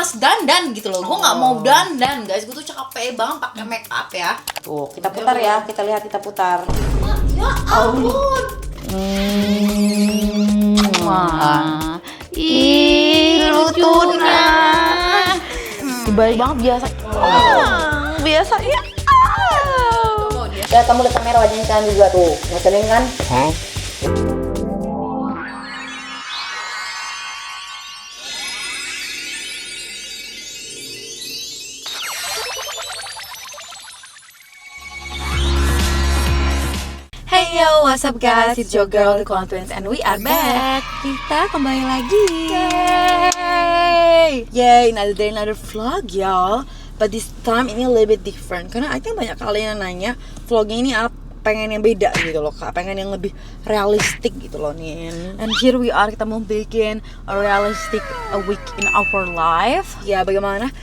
males dandan gitu loh. Gue nggak mau dandan guys, gue tuh capek banget pakai make up ya. Tuh, kita putar ya, kita lihat, kita putar. Ya ampun. Ih, lucunya. Baik banget biasa. Biasanya. Ya, kamu lihat kamera wajahnya kan juga tuh. Ngeselin kan? Hey yo, what's up guys? It's your girl, The Clown Twins, and we are back. Kita kembali lagi. Yay, another day, another vlog ya. But this time ini a little bit different. Karena I think banyak kalian yang nanya vlognya ini apa, pengen yang beda gitu loh kak, pengen yang lebih realistik gitu loh nih. And here we are, kita mau bikin a realistic a week in our life. Ya bagaimana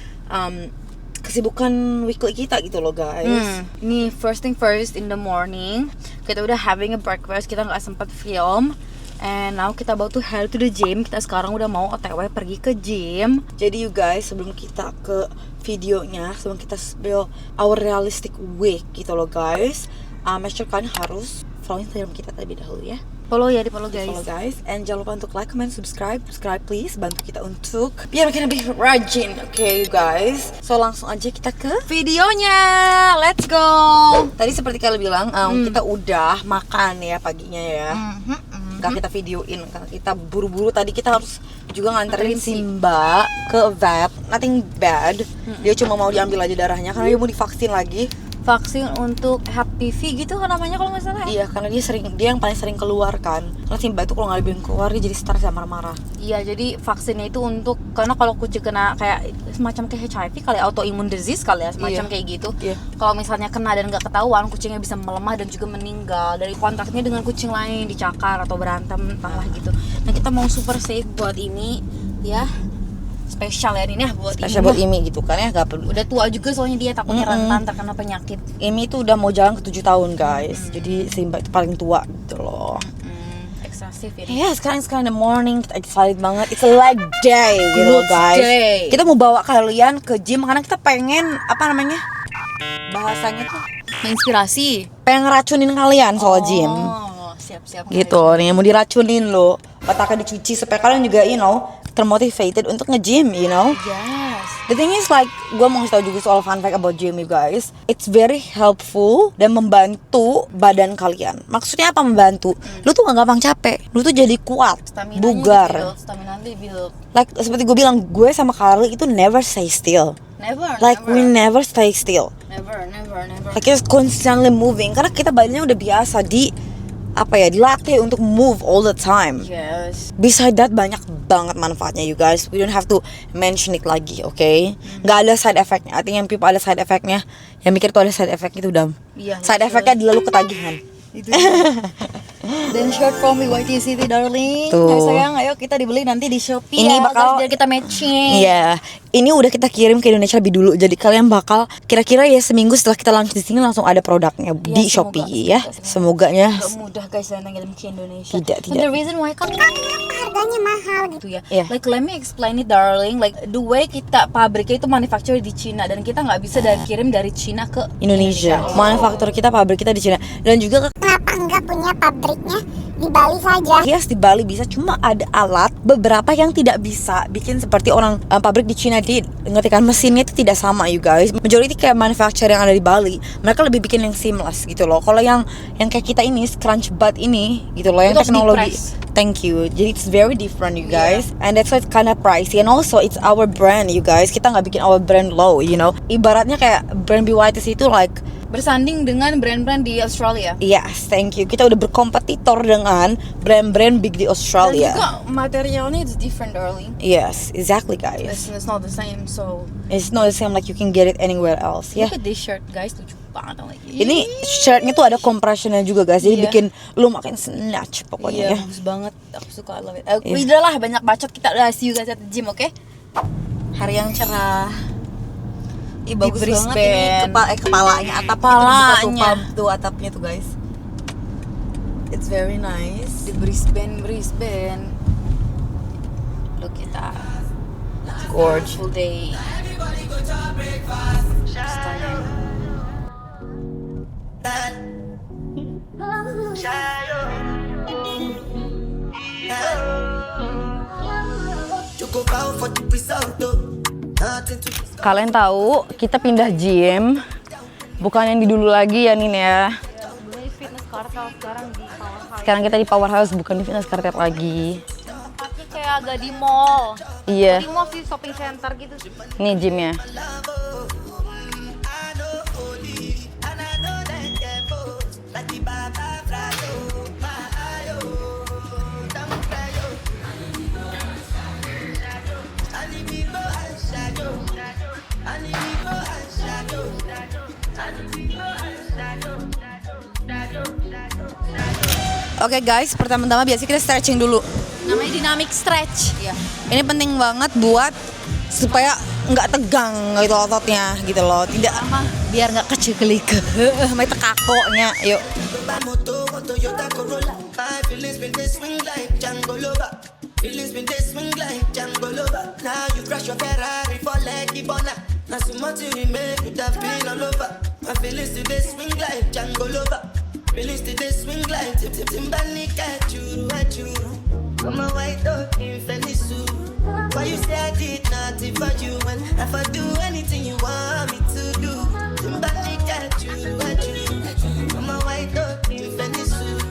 kesibukan weekly kita gitu loh guys. Ini first thing first in the morning, kita udah having a breakfast, kita nggak sempat film. And now kita about to head to the gym. Kita sekarang udah mau OTW pergi ke gym. Jadi you guys, sebelum kita ke videonya, sebelum kita build our realistic week gitu loh guys, make sure kalian harus follow Instagram kita terlebih dahulu ya. Follow ya, di follow guys. Follow guys, and jangan lupa untuk like, comment, subscribe please, bantu kita untuk biar makin lebih rajin, okay you guys. So langsung aja kita ke videonya, let's go. Tadi seperti kalian bilang, kita udah makan ya paginya ya. Gak kita videoin karena kita buru-buru. Tadi kita harus juga nganterin si Mbak ke vet, nothing bad. Dia cuma mau diambil aja darahnya karena dia mau divaksin lagi. Vaksin untuk HPV gitu kan namanya kalau nggak salah. Iya, karena dia yang paling sering keluar kan. Karena si Mbak itu kalau nggak dibikin keluar dia jadi stres sama marah-marah. Iya, jadi vaksinnya itu untuk, karena kalau kucing kena kayak semacam kayak HIV kali, autoimmune disease kali ya, semacam kayak gitu. Kalau misalnya kena dan nggak ketahuan, kucingnya bisa melemah dan juga meninggal dari kontaknya dengan kucing lain, dicakar atau berantem entahlah gitu. Nah kita mau super safe buat ini ya. Spesial ya ini ya buat spesial buat Imi gitu kan ya, gak perlu. Udah tua juga soalnya dia takutnya rentan terkena penyakit. Imi itu udah mau jalan ke 7 tahun guys. Jadi si Mbak itu paling tua gitu loh. Eksasif ya. Ya sekarang in the morning kita excited banget. It's a leg day gitu loh guys. Day. Kita mau bawa kalian ke gym karena kita pengen apa namanya, bahasanya tuh menginspirasi, pengen ngeracunin kalian soal gym. Siap-siap Gitu nih, mau diracunin loh. Otaknya dicuci supaya kalian juga termotivated untuk nge-gym, Yes. The thing is like, gue mau ngasih tau juga soal fun fact about gym you guys. It's very helpful dan membantu badan kalian. Maksudnya apa membantu? Lu tuh gak gampang capek, lu tuh jadi kuat, Staminanya bugar. Stamina dibuild. Like seperti gue bilang, gue sama Carly itu never stay still. We never stay still. Never. Like it's constantly moving. Karena kita badannya udah biasa dilatih untuk move all the time. Yes. Besides that, banyak banget manfaatnya you guys. We don't have to mention it lagi, okay? Gak ada side effect-nya. I think yang people ada side effect-nya, yang mikir tuh ada side effect itu udah. Side effect-nya adalah lu ketagihan. Itu. Dan shirt from BYT City darling. Tuh. Ayo sayang, ayo kita dibeli nanti di Shopee. Ini ya, bakal biar kita matching. Iya. Ini udah kita kirim ke Indonesia lebih dulu. Jadi kalian bakal kira-kira ya seminggu setelah kita launch di sini langsung ada produknya di Shopee ya. Semoganya. Gak mudah guys dan ngirim ke Indonesia. Tidak. But the reason why kan harganya mahal gitu ya. Yeah. Like let me explain it darling. Like the way kita pabriknya itu manufacture di Cina dan kita nggak bisa kirim dari Cina ke Indonesia. Manufaktur kita, pabrik kita di Cina. Dan juga kenapa enggak punya pabriknya di Bali saja? Yes, di Bali bisa, cuma ada alat beberapa yang tidak bisa bikin seperti orang pabrik di Cina. Ngerti kan, mesinnya itu tidak sama you guys. Majority kayak manufacturer yang ada di Bali, mereka lebih bikin yang seamless gitu loh. Kalau yang kayak kita ini scrunch butt ini gitu loh, yang itu teknologi. Thank you. Jadi it's very different you guys, and that's why it's kind of pricey. And also it's our brand you guys. Kita nggak bikin our brand low, Ibaratnya kayak brand BYTC itu like bersanding dengan brand-brand di Australia. Yes, thank you. Kita udah berkompetitor dengan brand-brand big di Australia. Dan juga materialnya is different, darling. Yes, exactly, guys. It's not the same, so it's not the same like you can get it anywhere else. Look at this shirt, guys, lucu banget lagi. Ini shirtnya tuh ada compressionnya juga, guys. Jadi bikin lu makin snatch pokoknya. Iya, bagus banget. Aku suka, I love it. Udah lah, banyak bacot, kita udah see you guys at the gym, oke? Hari yang cerah. Bagus banget ini kepalanya, Kepalanya. Tuh atapnya tuh guys. It's very nice. Di Brisbane. Look kita. gorge. Full day. Kalian tahu kita pindah gym, bukan yang di dulu lagi ya Nin ya. Dulu fitness cartel, sekarang di Powerhouse. Sekarang kita di Powerhouse, bukan di fitness cartel lagi. Tempatnya kayak agak di mall. Iya, Di mall sih, shopping center gitu. ini gymnya. Oke guys, pertama-tama biasa kita stretching dulu. Namanya dynamic stretch. Iya. Ini penting banget buat supaya nggak tegang gitu ototnya gitu loh. Tidak biar nggak kecekelik. Mai tekakoknya. Yuk. Feelings today swing like Timbani got you. I'm a white dog in Fendi suit. Why you say I did nothing for you? And if I do anything you want me to do, Timbani got you. I'm a white dog in Fendi suit.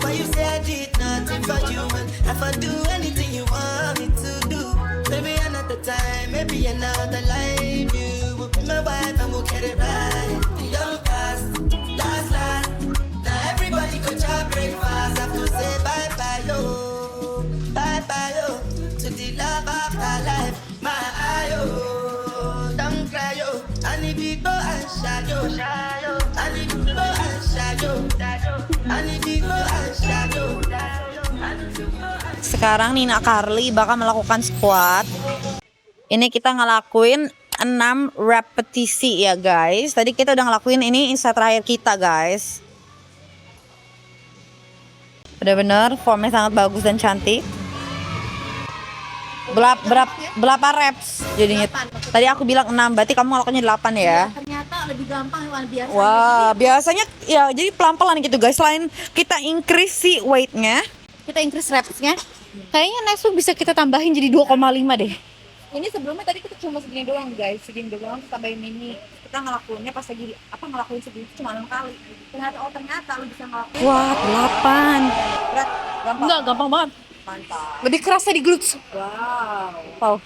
Why you say I did nothing for you? And if I do anything you want me to do, maybe another time, maybe another life, you will be my wife and we'll get it right. Young past, last. Everybody go to breakfast. Have to say bye bye yo, to the love of my life. My ayo, don't cry yo. I need to go and shadow. I need to go and shadow. I need to go and shadow. Sekarang Nina Carly bakal melakukan squat. Ini kita ngelakuin 6 repetisi ya guys. Tadi kita udah ngelakuin ini set terakhir kita guys. Benar-benar formnya sangat bagus dan cantik. Berapa reps jadinya? Tadi aku bilang 6, berarti kamu ngelakuinnya 8 ya? Ternyata lebih gampang daripada biasa. Wah, biasanya ya jadi pelan-pelan gitu guys. Selain kita increase si weight-nya, Kita increase reps-nya. Kayaknya next week bisa kita tambahin jadi 2,5 deh. Ini sebelumnya tadi kita cuma segini doang guys, segini doang tambahin mini. Kita ngelakuinnya pas lagi ngelakuin segini cuma 6 kali. Ternyata lu bisa ngelakuin. wah 8. Berat, enggak gampang banget. Mantap. Lebih kerasa di glutes. Wow.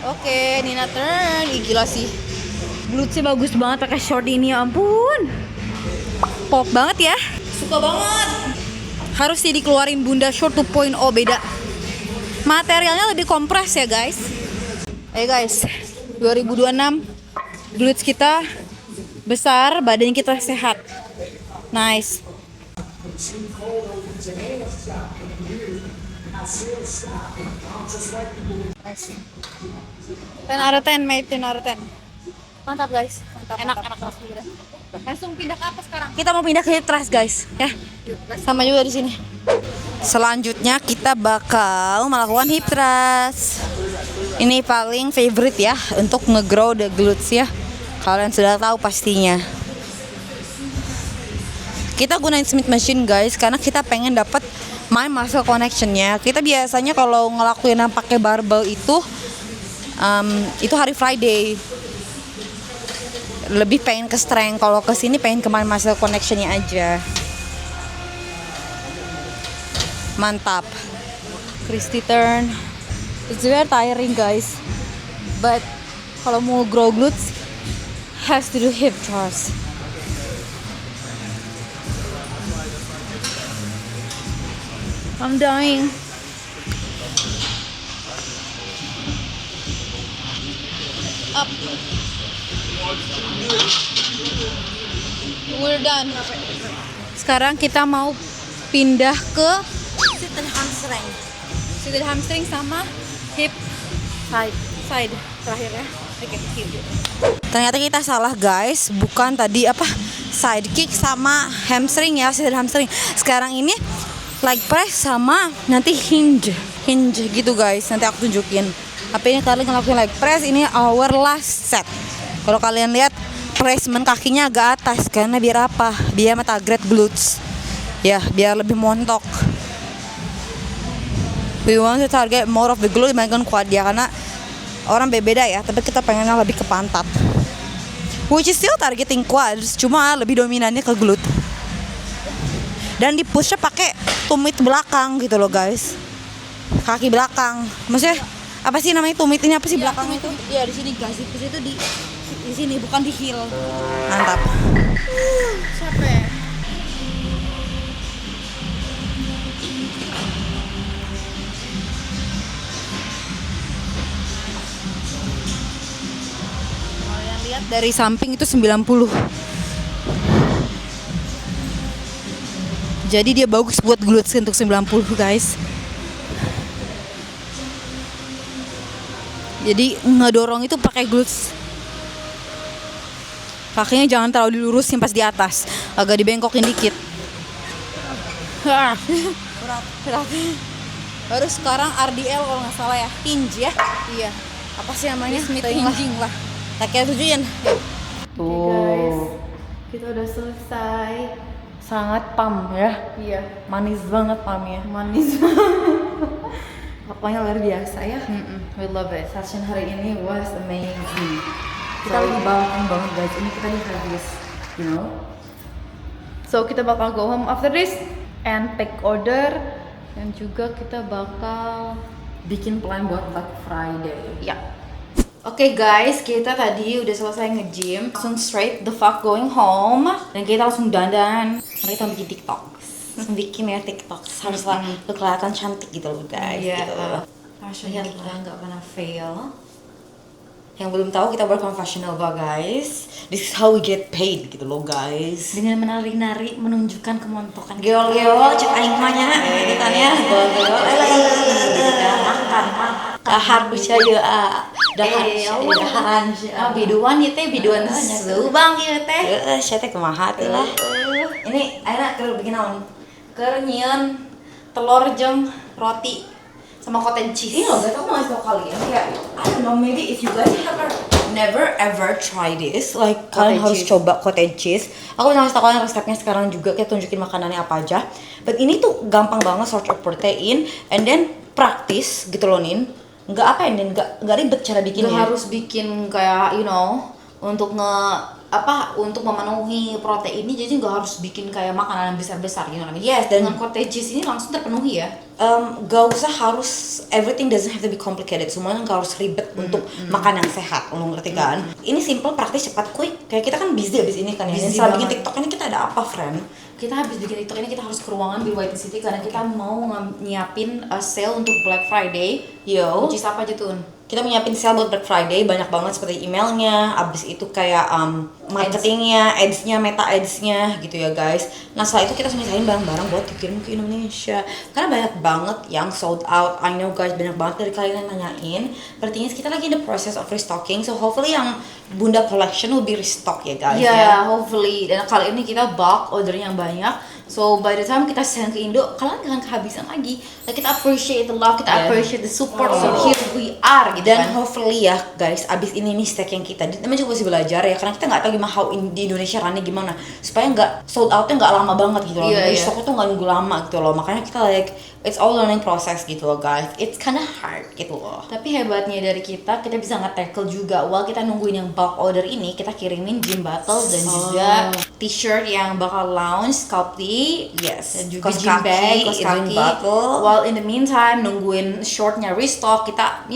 Oke, Nina turn. Ih, gila sih. Glutesnya bagus banget pakai short ini, ya ampun. Pop banget ya. Suka banget. Harus sih dikeluarin Bunda Short 2.0 beda. Materialnya lebih kompres ya guys. Ayo guys, 2026 glutes kita besar, badan kita sehat. Nice. Nice. 10 out of 10, mate. 10 out of 10. Mantap guys. Enak rasanya. Langsung pindah ke apa sekarang? Kita mau pindah ke hip thrust guys, ya. Sama juga di sini. Selanjutnya kita bakal melakukan hip thrust. Ini paling favorite ya untuk nge-grow the glutes ya. Kalian sudah tahu pastinya. Kita gunain Smith machine guys karena kita pengen dapat mind muscle connectionnya. Kita biasanya kalau ngelakuin yang pakai barbell itu hari Friday. Lebih pengen ke strength, kalau ke sini pengen ke mind muscle connectionnya aja. Mantap. Christy turn. It's very tiring guys. But kalau mau grow glutes has to do hip thrust. I'm dying. Up. We're done. Sekarang kita mau pindah ke Sit and hamstring. seated hamstring sama hip side terakhir ya. Oke, hip. Ternyata kita salah guys, bukan tadi side kick sama hamstring ya, seated hamstring. Sekarang ini leg press sama nanti hinge gitu guys. Nanti aku tunjukin. Tapi ini Carly ngelakuin leg press. Ini our last set. Kalau kalian lihat placement kakinya agak atas karena biar apa? Biar target glutes. Ya, biar lebih montok. We want to target more of the glute dibandingkan quad dia karena orang beda ya. Tapi kita pengennya lebih ke pantat. Which is still targeting quads, cuma lebih dominannya ke glute. Dan di push-nya pakai tumit belakang gitu loh guys. Kaki belakang. Maksudnya apa sih namanya tumit ini apa sih belakang itu? Iya di sini guys, push itu di sini bukan di heel. Mantap. Capek. Lihat dari samping itu 90. Jadi dia bagus buat glutes untuk 90 guys. Jadi ngedorong itu pakai glutes. Kakinya jangan terlalu dilurusin pas di atas, agak dibengkokin dikit. Berat. Baru sekarang RDL kalau nggak salah ya, hinge ya. Iya. Apa sih namanya? Hinging lah. Kakinya tujuin. Tuh. Guys, kita udah selesai. Sangat pam ya. Iya. Manis banget pamnya. Manis. Pokoknya luar biasa ya. We love it. Session hari ini was amazing. Kita bangkang banget guys. Ini kita di habis, you know. So kita bakal go home after this and take order, dan juga kita bakal Bikin plan buat Black Friday. ya. Oke guys, kita tadi udah selesai nge-gym, langsung straight the fuck going home, dan kita langsung dandan. Karena kita mau bikin TikTok. Langsung bikin ya TikTok. Haruslah kelihatan cantik gitu loh guys. Iya. Gitu. Lihat kita nggak pernah fail. Yang belum tahu kita berkonfessional guys. This is how we get paid gitu loh guys. Dengan menari-nari menunjukkan kemontokan. Geol cek aing mah nya gitu kan ya. Geol makan. Kahar bisa ya. Dahan. Biduan ya teh, biduan subang ya teh. Saya teh kumaha teh lah. Ini ayeuna keur bikin naon? Keur nyieun telur jeung roti sama cottage cheese. Ini loh guys, aku mau ngasih tau kalian kayak I don't know, maybe if you guys never ever try this, like kalian harus coba cottage cheese. Aku bisa ngasih tau kalian resepnya sekarang juga, kayak tunjukin makanannya apa aja. But ini tuh gampang banget, source of protein, and then praktis gitu loh Nin. Nggak apa ya Nin, nggak ribet cara bikinnya. Nggak harus bikin kayak untuk untuk memenuhi protein ini, jadi nggak harus bikin kayak makanan besar-besar gitu namanya. Yes, dan dengan cottage cheese ini langsung terpenuhi ya. Gak usah harus, everything doesn't have to be complicated. Semuanya gak harus ribet untuk makan yang sehat, lo ngerti kan? Ini simple, praktis, cepat, quick. Kayak kita kan busy abis ini kan ya. Dan setelah bikin TikTok ini kita ada apa, friend? Kita habis bikin TikTok ini kita harus ke ruangan di White City karena kita mau nyiapin sale untuk Black Friday. Yo, Which is apa aja tuh? kita menyiapin sale buat Black Friday, banyak banget seperti emailnya, abis itu kayak marketingnya, ads-nya, meta ads-nya gitu ya guys. Nah setelah itu kita misahin barang-barang buat dikirim ke Indonesia. Karena banyak banget yang sold out. I know guys, banyak banget dari kalian yang nanyain. Berarti kita lagi in the process of restocking, so hopefully yang Bunda Collection will be restock ya guys. Yeah, hopefully. Dan kali ini kita bulk ordernya yang banyak. So by the time kita send ke Indo, kalian gak akan kehabisan lagi. Like, kita appreciate the love, kita appreciate the support. So here we are gitu. Dan kan. hopefully ya guys, abis ini nih stack yang kita, namanya juga masih belajar ya, karena kita nggak tahu gimana how di Indonesia runnya gimana, supaya nggak sold outnya nggak lama banget gitu loh. Stoknya tuh nggak nunggu lama gitu loh, makanya kita like it's all learning process gitu loh guys. It's kinda hard gitu loh. Tapi hebatnya dari kita bisa nge-tackle juga. While kita nungguin yang bulk order ini, kita kirimin gym battle dan juga t-shirt yang bakal launch, Sculpty, Yes, dan juga kaos gym kaki, bag, kaos gym kaki. battle. While in the meantime nungguin shortnya restock, kita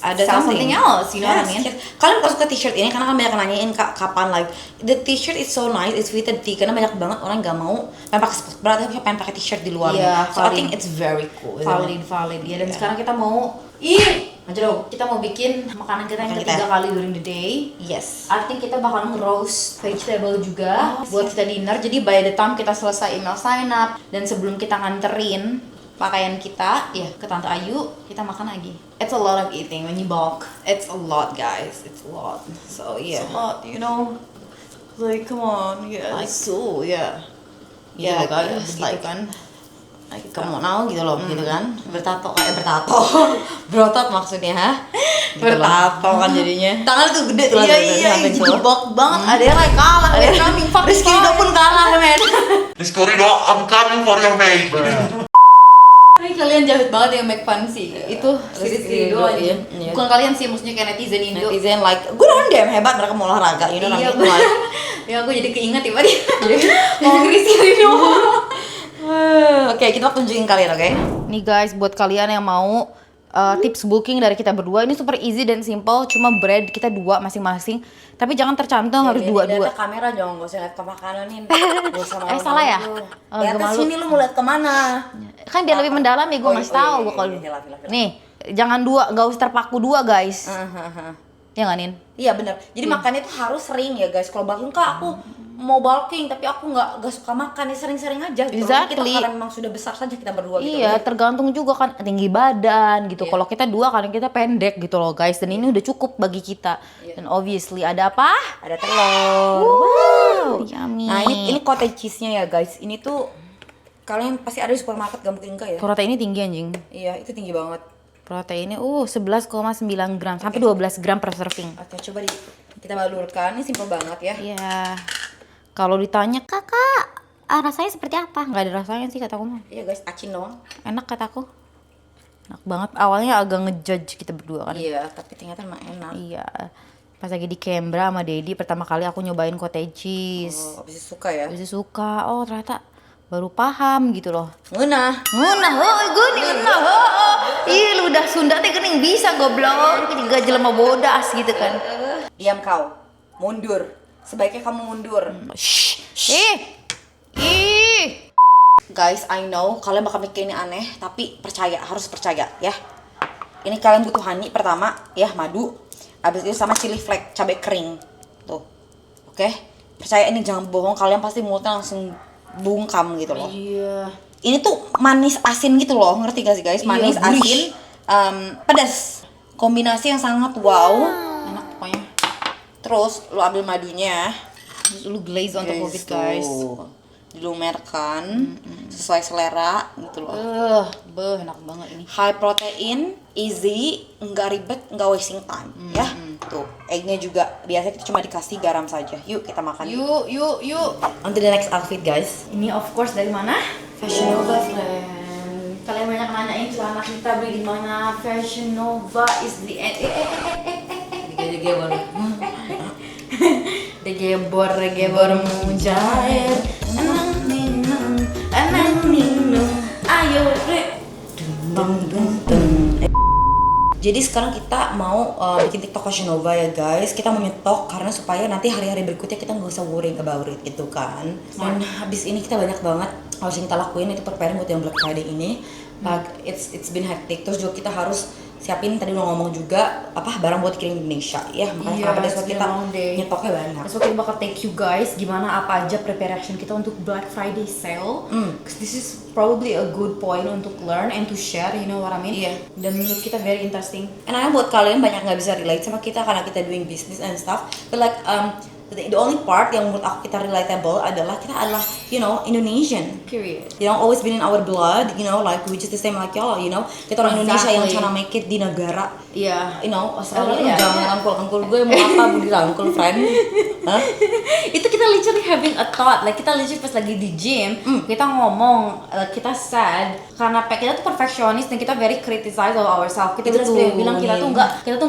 ada something else, you know what I mean? Kalian kalau suka t-shirt ini, karena kan banyak nanyain kapan like the t-shirt is so nice, it's fitted tee, karena banyak banget orang nggak mau pengen pakai sport bra tapi pengen pakai t-shirt di luar. So I think it's very cool. Valid ya. Dan sekarang kita mau kita mau bikin makanan kita yang ketiga kali during the day. Yes. I think kita bakal nge-roast vegetable juga buat kita dinner. Jadi by the time kita selesai email sign up dan sebelum kita nganterin pakaian kita ke Tante Ayu, kita makan lagi. It's a lot of eating when you bulk. It's a lot guys, it's a lot. So yeah. It's a lot, like come on, Like so, yeah. Yeah, guys, begitu like kan. kamu mau gitu loh, gitu kan, bertato berotot maksudnya, bertato kan jadinya, tangan tuh gede tuh, iya, jebak banget, ada yang like kalah, ada yang coming, Rizky Ridho pun kalah men. Rizky Ridho, I'm coming for your mate. Hai, kalian jahat banget yang make fun sih, itu Rizky Ridho aja. Iya. Bukan kalian sih, maksudnya kayak netizen Indo. Netizen like, good on them, hebat mereka mau olahraga, you know Iya, namanya like. ya aku jadi keinget tiba-tiba ngomong Rizky Ridho. Oke, kita tunjukin kalian, oke? Nih guys, buat kalian yang mau tips booking dari kita berdua, ini super easy dan simple, cuma bread kita 2 masing-masing. Tapi jangan tercantum harus 2-2. Lihat kamera jangan, gak usah lihat ke makanan nih. Gak usah malu-malu. salah ya? Oh, Lihat gua malu. sini lu mau lihat kemana? Kan biar lebih mendalam ya, gue ngasih tahu gue kalau. Nih, jangan 2, gak usah terpaku 2 guys. Ya nggak Nin? Iya benar. Jadi makannya tuh harus sering ya guys. Kalau bulking kak aku mau bulking tapi aku nggak suka makan, ya sering-sering aja gitu. Exactly. Kita karena memang sudah besar saja kita berdua gitu. Iya, tergantung juga kan tinggi badan gitu. Kalau kita 2 kadang kita pendek gitu loh guys. Dan ini udah cukup bagi kita. Dan obviously ada apa? Ada telur. Wow, yummy. Nah ini cottage cheese-nya ya guys. Ini tuh kalian pasti ada di supermarket, gak mungkin enggak ya? Protein ini tinggi anjing. Iya itu tinggi banget. Proteinnya 11,9 gram sampai 12 gram per serving. Oke coba kita balurkan. Ini simple banget ya. Iya. Kalau ditanya, "Kakak, rasanya seperti apa?" Nggak ada rasanya sih kataku mah. Iya guys, acin doang. Enak kataku. Enak banget. Awalnya agak ngejudge kita berdua kan. Iya, tapi ternyata emang enak. Iya. Pas lagi di Canberra sama Dedi pertama kali aku nyobain cottage cheese. Oh, abis itu suka ya? Abis itu suka. Oh, ternyata baru paham gitu loh. Ngunah. Gue nih ngenah. Ih, lu udah Sunda teh geuning bisa goblok. Juga jelema bodas gitu kan. Diam kau. Mundur. Sebaiknya kamu mundur. Shh. Ih. Guys, I know kalian bakal mikir ini aneh, tapi percaya, harus percaya ya. Ini kalian butuh honey pertama, ya madu. Habis itu sama chili flake, cabai kering. Tuh. Oke? Percaya ini, jangan bohong, kalian pasti mulutnya langsung bungkam gitu loh. Iya. Ini tuh manis asin gitu loh, ngerti gak sih guys? Manis asin, pedas. Kombinasi yang sangat wow. Enak pokoknya. Terus lu ambil madunya, Lu glaze on top of it guys. dilumerkan sesuai selera gitu loh. Enak banget ini. High protein, easy, nggak ribet, nggak wasting time ya. Tuh, eggnya juga biasanya kita cuma dikasih garam saja. Yuk kita makan. Yuk. On to the next outfit guys. Ini of course dari mana? Fashion Nova friend. Kalian banyak nanyain celana kita beli di mana? Fashion Nova is the end. Degebor mujair. Anang minum. Ayo re. Jadi sekarang kita mau bikin TikTok Fashion Nova ya guys. Kita mau nyetok karena supaya nanti hari-hari berikutnya kita nggak usah worrying about it gitu kan. Dan habis ini kita banyak banget harus yang kita lakuin, itu preparing buat yang Black Friday ini. Like it's been hectic. Terus juga kita harus siapin, tadi udah ngomong juga apa barang buat kirim Indonesia ya. Makanya kenapa that's why kita nyetoknya banyak. Terus kita bakal take you guys gimana apa aja preparation kita untuk Black Friday sale. Cause this is probably a good point untuk learn and to share, you know what I mean? Iya. Dan menurut kita very interesting. Karena buat kalian banyak nggak bisa relate sama kita karena kita doing business and stuff. But like the only part yang menurut aku kita relatable adalah kita adalah Indonesian. Period. Always been in our blood, like we just the same like y'all, Kita orang Indonesia yang trying to make it di negara. Iya. Australia jangan rangkul gue mau apa budi rangkul friend. Hah? Itu kita literally having a thought, like kita literally pas lagi di gym, kita ngomong, kita sad karena kita tuh perfectionist dan kita very criticize of ourselves. Kita bilang kita tuh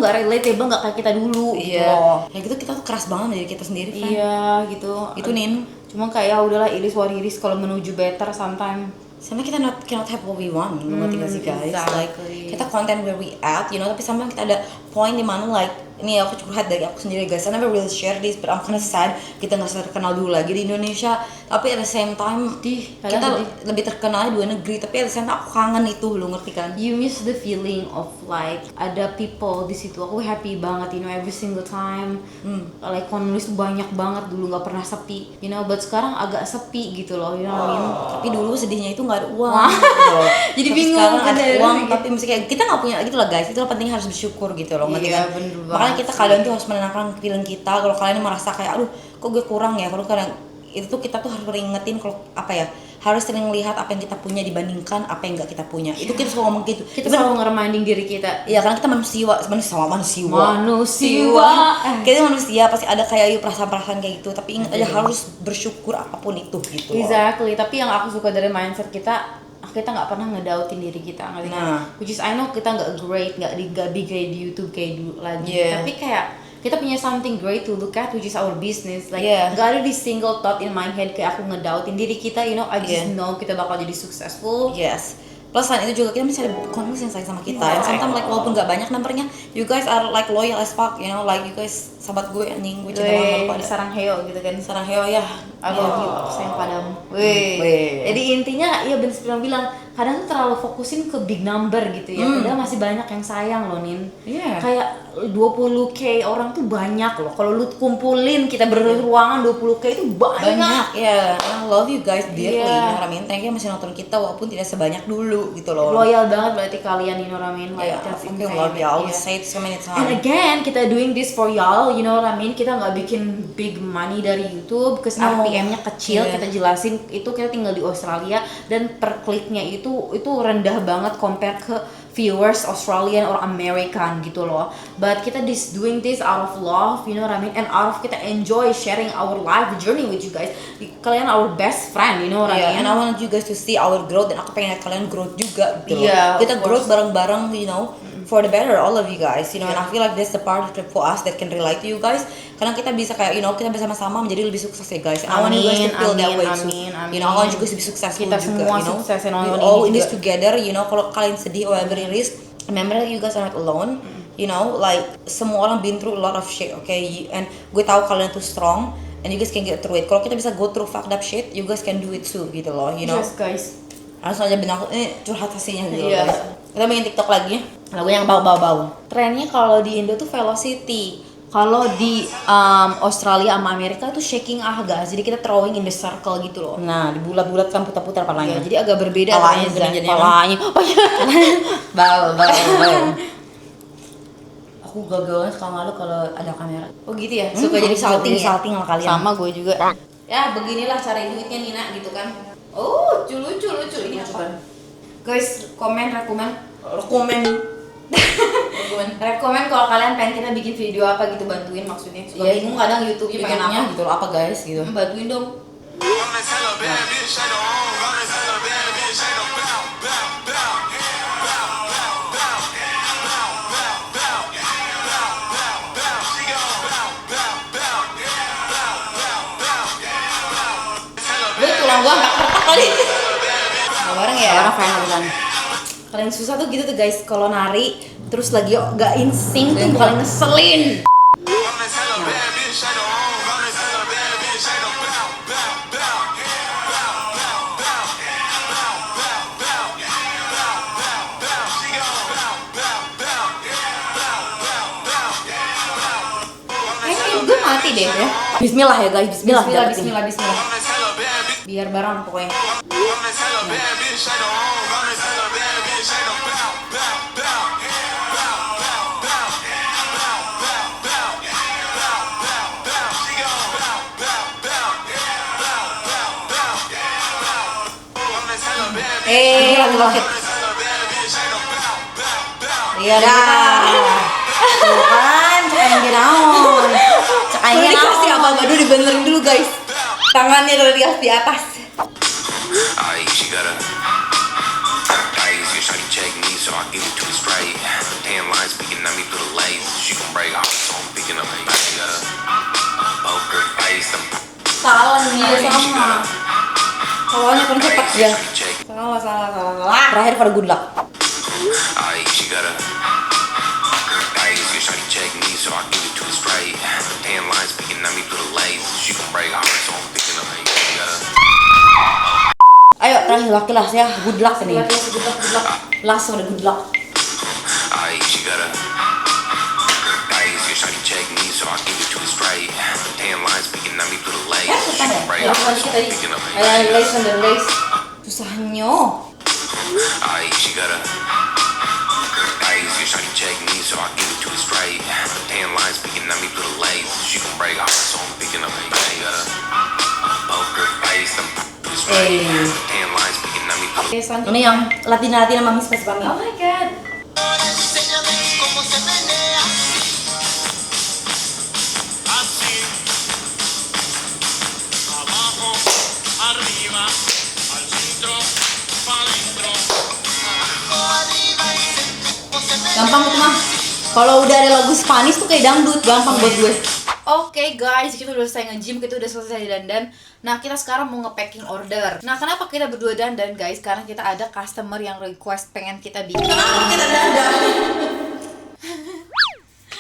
nggak relatable, nggak kayak kita dulu. Iya. Kayak gitu kita tuh keras banget dari kita sendiri kan. Iya gitu. Itu Nin. Cuma kayak udahlah, iris what it is, kalau menuju better sometime. Sama kita cannot have what we want, ngerti gak sih guys? Exactly. Like kita content where we at, tapi sometimes kita ada point di mana like ini aku curhat dari aku sendiri guys. I never really share this, but I'm kinda sad kita nggak terkenal dulu lagi di Indonesia. Tapi at the same time kita lebih terkenal di 2 negeri. Tapi at the same time aku kangen itu, lu ngerti kan? You miss the feeling of like ada people di situ. Aku happy banget, every single time. Like nulis banyak banget dulu, nggak pernah sepi, But sekarang agak sepi gitu loh, you know what I mean? Tapi dulu sedihnya itu nggak ada uang. Gitu loh. Jadi tapi bingung sekarang ada gitu. uang, tapi mesti kayak kita nggak punya gitu lah guys. Itu penting harus bersyukur gitu loh, ngerti Iya, kan? bener Makanya banget kita kadang tuh harus menenangkan feeling kita. Kalau kalian merasa kayak aduh kok gue kurang ya, kalau kadang itu tuh kita tuh harus ingetin kalau apa ya, harus sering lihat apa yang kita punya dibandingkan apa yang nggak kita punya. Itu kita selalu ngomong gitu. Kita selalu nge-reminding diri kita. Iya, karena kita manusia. Kita manusia pasti ada kayak perasaan-perasaan kayak gitu. Tapi ingat aja harus bersyukur apapun itu gitu. Exactly. Tapi yang aku suka dari mindset kita nggak pernah ngedautin diri kita. Which is I know kita nggak great, nggak big kayak di YouTube kayak dulu lagi. Tapi kayak kita punya something great to look at, which is our business. Like gak ada di single thought in my head kayak aku ngedoutin diri kita. You know, I just know kita bakal jadi successful. Yes. Plus selain itu juga kita masih ada converse yang sayang sama kita. And sometimes like walaupun gak banyak numbernya, you guys are like loyal as fuck. You know, like you guys sahabat gue anjing, gue cinta banget pada. Sarang heo gitu kan. Sarang heo ya. I love you, aku sayang padamu. Jadi intinya ya Ben Spiran bilang kadang tuh terlalu fokusin ke big number gitu ya. Padahal masih banyak yang sayang loh Nin. Kayak 20k orang tuh banyak loh. Kalau lu kumpulin kita beruangan 20k itu banyak. Ya. I love you guys dearly. You know what I mean? Thank you masih nonton kita walaupun tidak sebanyak dulu gitu loh. Loyal banget berarti kalian, you know what I mean? Like I fucking love you. I always say it so many times. And again, kita doing this for y'all, you know what I mean? Kita nggak bikin big money dari YouTube, because RPM-nya kecil. Kita jelasin itu kita tinggal di Australia dan per kliknya itu rendah banget compare ke viewers Australian or American gitu loh. But kita doing this out of love, you know what I mean? And out of kita enjoy sharing our life journey with you guys. Kalian our best friend, you know what I mean? And I want you guys to see our growth, dan aku pengen lihat kalian growth juga gitu loh. Kita growth bareng-bareng, you know, for the better, all of you guys, you know. And I feel like that's the part for us that can relate to you guys. Karena kita bisa kayak, you know, kita bersama-sama menjadi lebih sukses ya guys. I want you guys to feel that way too. You know, I want you guys to be successful kita juga, semua you know. Sukses, We all in this together, you know. Kalau kalian sedih or whatever it is, remember that you guys are not alone. You know, like semua orang been through a lot of shit, okay? And gue tahu kalian tuh strong, and you guys can get through it. Kalau kita bisa go through fucked up shit, you guys can do it too, gitu loh, you know. Yes guys. Langsung aja benar curhat hasilnya gitu guys. Kita main TikTok lagi, lagu yang bau-bau. Trennya kalau di Indo tuh velocity. Kalau di Australia sama Amerika tuh shaking gas. Jadi kita throwing in the circle gitu loh. Nah, dibulat-bulat kan putar-putar palanya. Jadi agak berbeda palanya palanya. Bau. Aku gagal suka malu kalau ada kamera. Oh gitu ya. Suka jadi salting ya. Salting sama kalian. Sama gue juga. Ya, beginilah cari duitnya Nina gitu kan. Oh, lucu. Ini apa? Guys, rekomen kalau kalian pengen kita bikin video apa gitu, bantuin maksudnya. Suka bingung kadang YouTube-nya pengen apa gitu loh, apa guys gitu. Bantuin dong. Gue tulang gua nggak keretak kali. Nggak bareng ya. Orang pengen bukan. Paling susah tuh gitu tuh guys, kalau nari terus lagi gak insting tuh paling ngeselin. Gue mati deh ya. Bismillah ya guys, bismillah. Biar bareng pokoknya. Iya dah. Tuh kan, cakain genaon. Cakain Dikasih apa-apa dulu, dibenerin dulu guys. Tangannya udah dikasih di atas. She got a ice, shawty check me, so I give it to her straight. Tan lines speaking at me through the lace. She gon' break heart, so I'm picking up. She got a poker face. Salah nih, sama. Salahnya kan cepat ya. Salah. Terakhir pada good luck. She got a ice, shawty check me, so I give it to her straight. Tan lines speaking at me through the lace. She gon' break heart, so I'm picking up. She got a Ayo terakhir laki-laki ya, good luck nih. Langsung ada good luck. She got a ice, shawty check me, so I give it to her straight. Tan lines speaking at me through the lace. She gon' break heart, so I'm picking up. Lace. Susahnya. She got a ice, shawty check me, so I give it to her straight. Tan lines speaking at me through the lace. She gon' break heart, so I'm picking up. She got a poker face. Tan Ini yang Latina mami spesies mami. Oh my god. Enséñame cómo se menea. Así. Abajo, arriba, al centro, pa' dentro. Abajo, arriba y centro, se menea. Gampang tuh mah. Kalau udah ada lagu Spanish tuh kayak dangdut, gampang buat gue. Oke guys, kita udah selesai nge-gym, kita udah selesai dandan. Nah, kita sekarang mau nge-packing order. Nah, kenapa kita berdua dandan guys? Karena kita ada customer yang request pengen kita bikin. Kita dandan.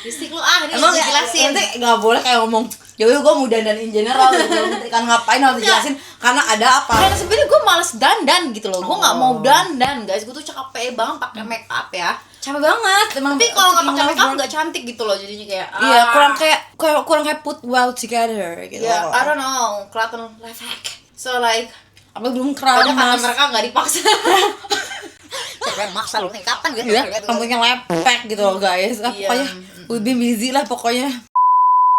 Bisik lu ah, ini Emang udah jelasin. nanti nggak boleh kayak ngomong, jadi gue mau dandan in general gitu. Kan ngapain harus dijelasin? Karena ada apa? Karena sebenarnya gue males dandan gitu loh. Gue nggak mau dandan guys. Gue tuh capek banget pakai make up ya. Capek banget. Emang Tapi kalau nggak pakai make up work. nggak cantik gitu loh. Jadinya kayak Iya, kurang kayak put well together gitu. Ya, I don't know, kelihatan life hack. So like, Apa belum padahal kata keramas? mereka nggak dipaksa. Siapa yang maksa lu nih? Kapan gitu? Iya, rambutnya lepek gitu loh guys. Ah, Iya. Pokoknya lebih busy lah pokoknya.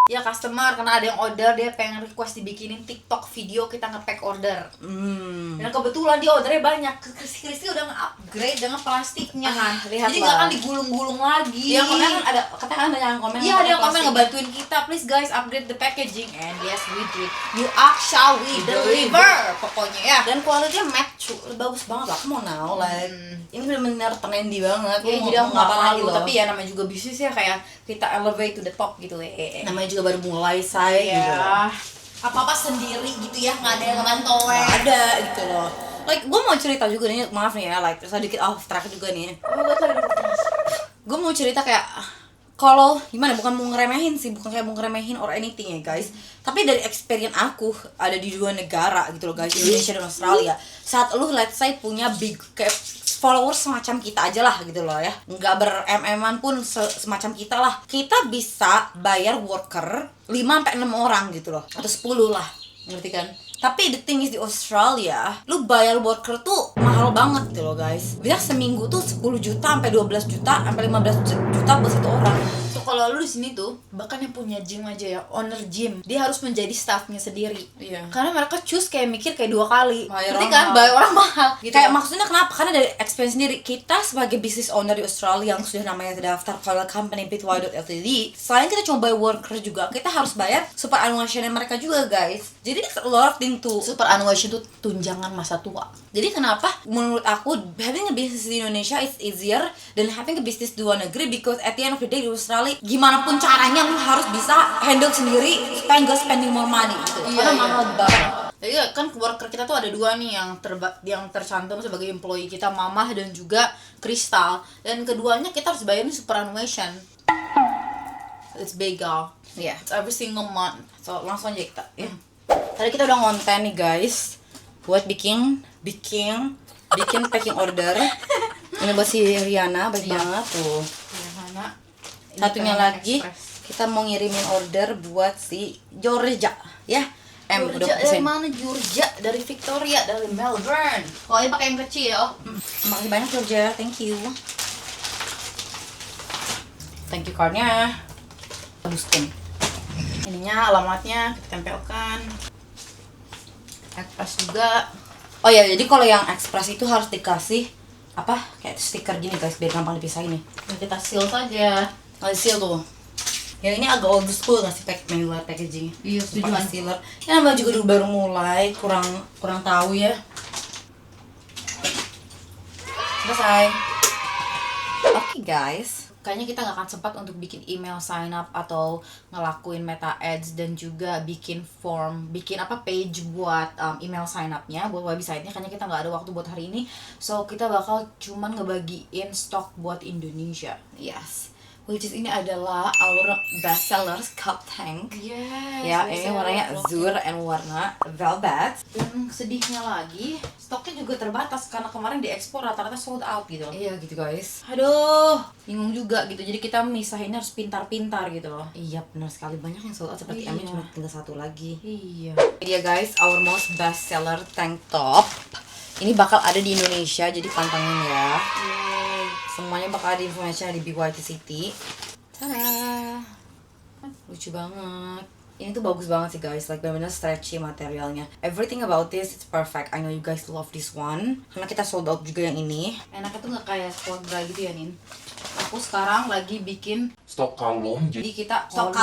Ya customer, karena ada yang order, dia pengen request dibikinin TikTok video kita nge-pack order. Dan kebetulan dia ordernya banyak. Kristi udah nge-upgrade dengan plastiknya kan. lihatlah. Jadi nggak akan digulung-gulung lagi. Iya, komen kan ada katanya ada yang komen. Iya, ada yang komen ngebantuin kita. Please guys, upgrade the packaging. And yes, we did. You ask, shall we deliver. Pokoknya ya. Dan kualitasnya match, bagus banget lah. Come on now, like ini benar-benar trendy banget. Ya, Lu jadi aku mau nggak ngapain lagi malu, loh. tapi ya namanya juga bisnis ya, kayak kita elevate to the top gitu namanya juga baru mulai say gitu. ya. Apa-apa sendiri gitu ya, nggak ada yang ngebantuin. Nggak ada gitu loh. Like gue mau cerita juga nih, maaf nih ya, like sedikit off track juga nih. Gue mau cerita kayak kalau gimana, bukan mau ngeremehin sih, bukan kayak mau ngeremehin or anything ya guys, tapi dari experience aku ada di dua negara gitu loh guys, Indonesia dan Australia. Saat lu let's say punya big kayak followers semacam kita aja lah gitu loh ya, nggak ber-MM-an pun semacam kita lah, kita bisa bayar worker 5-6 orang gitu loh, atau 10 lah, ngerti kan? Tapi the thing is di Australia, lu bayar worker tuh mahal banget gitu loh guys. Bisa seminggu tuh 10 juta sampai 12 juta sampai 15 juta buat satu orang. So kalau lu di sini tuh, bahkan yang punya gym aja ya, owner gym, dia harus menjadi staffnya sendiri. Iya. Karena mereka choose kayak mikir kayak 2 kali. Bayar Ngerti orang kan? mahal. Bayar orang mahal. Gitu. Kayak maksudnya kenapa? Karena dari experience sendiri, kita sebagai business owner di Australia yang sudah namanya terdaftar pada company Bitwise.ltd, selain kita cuma bayar worker juga, kita harus bayar superannuation mereka juga guys. Jadi it's a lot of thing to. superannuation tuh tunjangan masa tua. Jadi kenapa menurut aku having a business di Indonesia is easier than having a business di luar negeri, because at the end of the day di Australia gimana pun caranya lu harus bisa handle sendiri supaya nggak spending more money gitu. Karena mahal banget. Jadi kan worker kita tuh ada 2 nih yang tercantum sebagai employee kita, Mamah dan juga Kristal. Dan keduanya kita harus bayarin superannuation. It's big girl. Iya. It's every single month. So langsung aja kita ya. Tadi kita udah ngonten nih guys buat bikin packing order. Ini buat si Riana, baik banget tuh. Ya, mana? Ini Satunya pengen lagi express. kita mau ngirimin order buat si Georgia ya. Georgia udah dari pesen. mana? Georgia dari Victoria, dari Melbourne. Oh, ini pakai yang kecil. Makasih banyak Georgia, thank you. Thank you cardnya. Baguskan. Ininya alamatnya kita tempelkan. Express juga. Oh ya, jadi kalau yang express itu harus dikasih apa? Kayak stiker gini guys, biar gampang dipisahin nih. Nah, kita seal saja. Ngasih seal tuh. Ya ini agak old school ngasih manual packaging. Iya, setuju. Pakai sealer. Ya namanya juga baru mulai, kurang tahu ya. Selesai. Oke guys. Kayaknya kita nggak akan sempat untuk bikin email sign up atau ngelakuin meta ads dan juga bikin page buat email sign upnya buat websitenya, karena kita nggak ada waktu buat hari ini. So kita bakal cuman ngebagiin stok buat Indonesia. Yes. Which is ini adalah our best seller Cup Tank. Yes. Ya, ini warnanya azure and warna velvet. Dan sedihnya lagi, stoknya juga terbatas karena kemarin diekspor rata-rata sold out gitu. Iya gitu guys. Aduh, bingung juga gitu. Jadi kita misahinnya harus pintar-pintar gitu loh. Iya benar sekali, banyak yang sold out seperti Iya. kami cuma tinggal satu lagi. Iya. Iya guys, our most best seller tank top. Ini bakal ada di Indonesia, jadi pantengin ya. Semuanya bakal ada informasinya di BYT City. Tada. Lucu banget. Ini tuh bagus banget sih guys, like benar-benar stretchy materialnya. Everything about this it's perfect. I know you guys love this one. Karena kita sold out juga yang ini. Enaknya tuh nggak kayak sport bra gitu ya Nin. Aku sekarang lagi bikin Stok kalung. jadi kita stok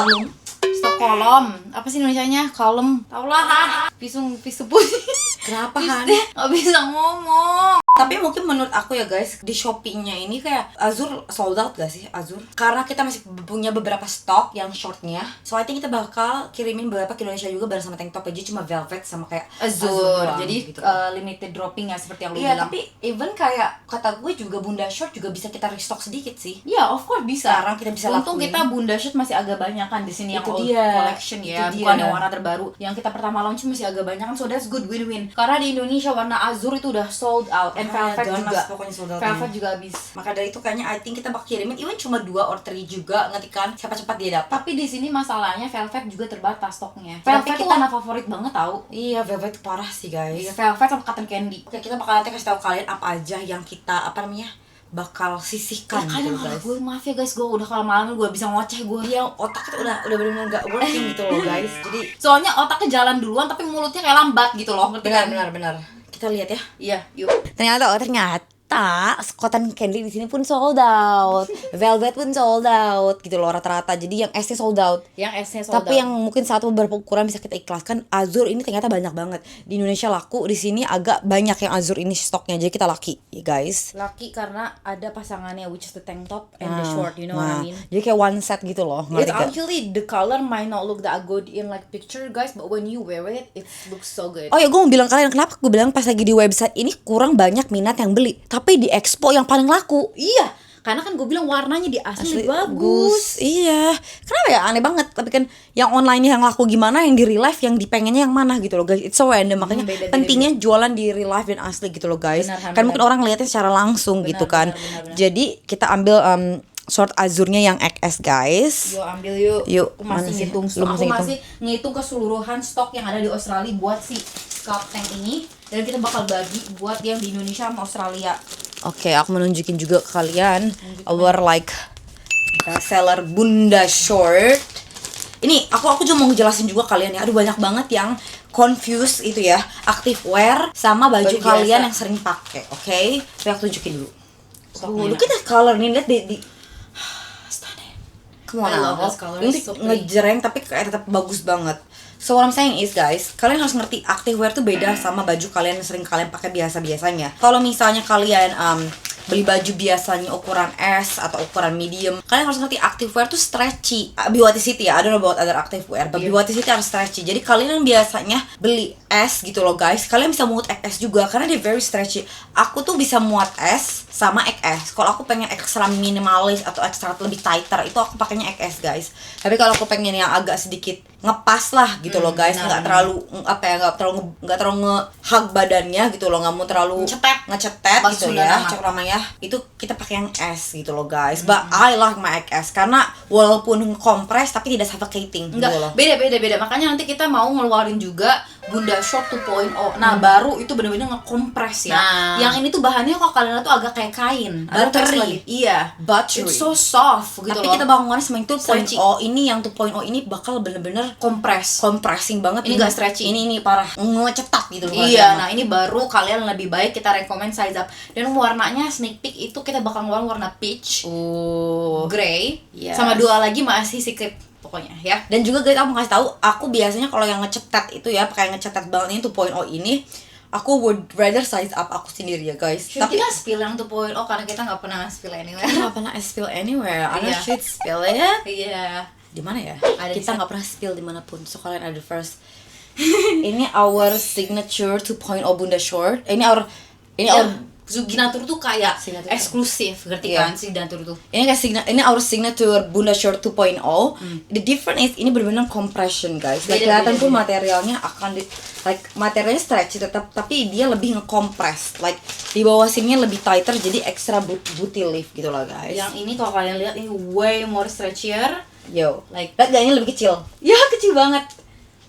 kolom. Apa sih Indonesianya? Kolom. Tau lah. Pisung putih. Kenapa Han? Nggak bisa ngomong. Tapi mungkin menurut aku ya guys, di Shopee-nya ini kayak Azur sold out gak sih Azur? Karena kita masih punya beberapa stok yang shortnya. So I think kita bakal kirimin beberapa ke Indonesia juga bareng sama tank top aja, cuma velvet sama kayak Azur. doang, Jadi gitu. limited dropping ya seperti yang lu Iya, bilang. tapi even kayak kata gue juga Bunda Short juga bisa kita restock sedikit sih. Iya, of course bisa. Sekarang kita bisa Untung lakuin. kita Bunda Shirt masih agak banyak kan di sini yang Itu old dia. collection ya, Itu bukan dia. yang warna terbaru. Yang kita pertama launch masih agak banyak kan, so that's good win-win. Karena di Indonesia warna azur itu udah sold out, and velvet ganas juga. pokoknya sold out Velvet ini. juga habis. Maka dari itu kayaknya I think kita bakal kirimin even cuma 2 or 3 juga, ngerti kan? Siapa cepat dia dapat. Tapi di sini masalahnya velvet juga terbatas stoknya. Tapi Velvet tuh kita- warna favorit banget tau. Iya, velvet itu parah sih guys. Iya, velvet sama cotton candy. Oke, kita bakal nanti kasih tahu kalian apa aja yang kita bakal sisihkan Kalian gitu guys. gue maaf ya guys, gue udah kalau malam gue bisa ngoceh gue. Iya, otak kita udah benar-benar nggak working gitu loh guys. Jadi Soalnya otaknya jalan duluan tapi mulutnya kayak lambat gitu loh, ngerti kan? benar. Kita lihat ya. Iya, yuk. Ternyata cotton candy di sini pun sold out, velvet pun sold out gitu loh rata-rata. Jadi yang S-nya sold out. Yang S-nya sold Tapi out. yang mungkin satu beberapa ukuran bisa kita ikhlaskan. Azur ini ternyata banyak banget. Di Indonesia laku, di sini agak banyak yang azur ini stoknya. Jadi kita lucky ya guys. Lucky karena ada pasangannya, which is the tank top and the short, you know what I mean? Jadi kayak one set gitu loh. It Ngerti gak? actually, the color might not look that good in like picture guys, but when you wear it, it looks so good. Oh ya, gue mau bilang kalian kenapa gue bilang pas lagi di website ini kurang banyak minat yang beli. Tapi di Expo yang paling laku. Iya, karena kan gue bilang warnanya di asli bagus. Iya. Kenapa ya, aneh banget. Tapi kan yang online yang laku gimana, yang di real life yang dipengennya yang mana gitu loh guys. It's so random. Makanya beda-beda. pentingnya jualan di real life dan asli gitu loh guys. Benar, Han, Kan mungkin benar. orang ngeliatnya secara langsung Benar, gitu kan. benar. Jadi kita ambil short azurnya yang XS guys. Yuk ambil yuk. Yuk, Aku mana masih sih? ngitung Lu stok. Aku masih ngitung? masih ngitung keseluruhan stok yang ada di Australia buat si scalp tank ini, dan kita bakal bagi buat yang di Indonesia sama Australia. Oke, aku menunjukin juga ke kalian our like seller Bunda Short. Ini aku juga mau ngejelasin juga kalian ya. Aduh, banyak banget yang confused itu ya, activewear sama baju Baju kalian biasa. yang sering pakai. Oke, saya aku tunjukin dulu. Stoknya. Look at that color nih, lihat di stunning. Come on I love now. this color, Ini it's so pretty. ngejreng tapi kayak tetap bagus banget. So what I'm saying is guys, kalian harus ngerti activewear tuh beda sama baju kalian yang sering kalian pakai biasa-biasanya. Kalau misalnya kalian beli baju biasanya ukuran S atau ukuran medium, kalian harus ngerti activewear tuh stretchy. BYT City ya, I don't know about other activewear, but BYT City harus stretchy. Jadi kalian yang biasanya beli S gitu loh guys, kalian bisa muat XS juga karena dia very stretchy. Aku tuh bisa muat S sama XS. Kalau aku pengen ekstra minimalis atau ekstra lebih tighter, itu aku pakainya XS guys. Tapi kalau aku pengen yang agak sedikit ngepas lah gitu loh guys, nggak terlalu nggak terlalu nge-hug badannya gitu loh, nggak mau terlalu ngecetet Bahasa gitu Sunda ya, nama. cok namanya. Itu kita pakai yang S gitu loh guys. But I like my XS karena walaupun kompres tapi tidak suffocating gitu loh. Enggak, beda. Makanya nanti kita mau ngeluarin juga Bunda Short 2.0. Nah, baru itu bener-bener ngekompres ya. Nah. Yang ini tuh bahannya kok kalian tuh agak kayak kain. Ada Buttery. tekstur lagi. Iya. Buttery. It's so soft gitu Tapi loh. kita bakal ngomongin sama yang 2.0 Stretchy. ini, yang 2.0 ini bakal bener-bener kompres. compressing banget. Ini nggak stretchy. Ini parah ngecetak gitu loh. Iya, nah ini baru kalian lebih baik kita rekomend size up. Dan warnanya sneak peek itu kita bakal ngeluarin warna peach, grey, Yes. sama dua lagi masih secret pokoknya ya. Dan juga guys, aku mau kasih tahu, aku biasanya kalau yang ngecetat itu ya, pakai yang ngecetat banget ini 2.0 ini, aku would rather size up aku sendiri ya guys. Tapi kita spill yang 2.0 karena kita nggak pernah spill anywhere. kita nggak pernah spill anywhere. I Iya. should spill it. Iya. Di mana ya? Ada di Kita sana. nggak pernah spill dimanapun. So kalian ada first. Ini our signature 2.0 Bunda Short. Ini our Signature tuh kayak Signature. eksklusif, ngerti Iya. kan signature tuh. ini kayak ini our signature Bunda Short 2.0. The difference is ini benar-benar compression guys. Like, Beda, kelihatan beda, pun beda. materialnya akan materialnya stretchy tetap, tapi dia lebih nge-compress. Like di bawah sini lebih tighter, jadi extra booty lift gitu lah guys. Yang ini kalau kalian lihat ini way more stretchier. Yo, Like- lihat gak, ini lebih kecil. Ya kecil banget.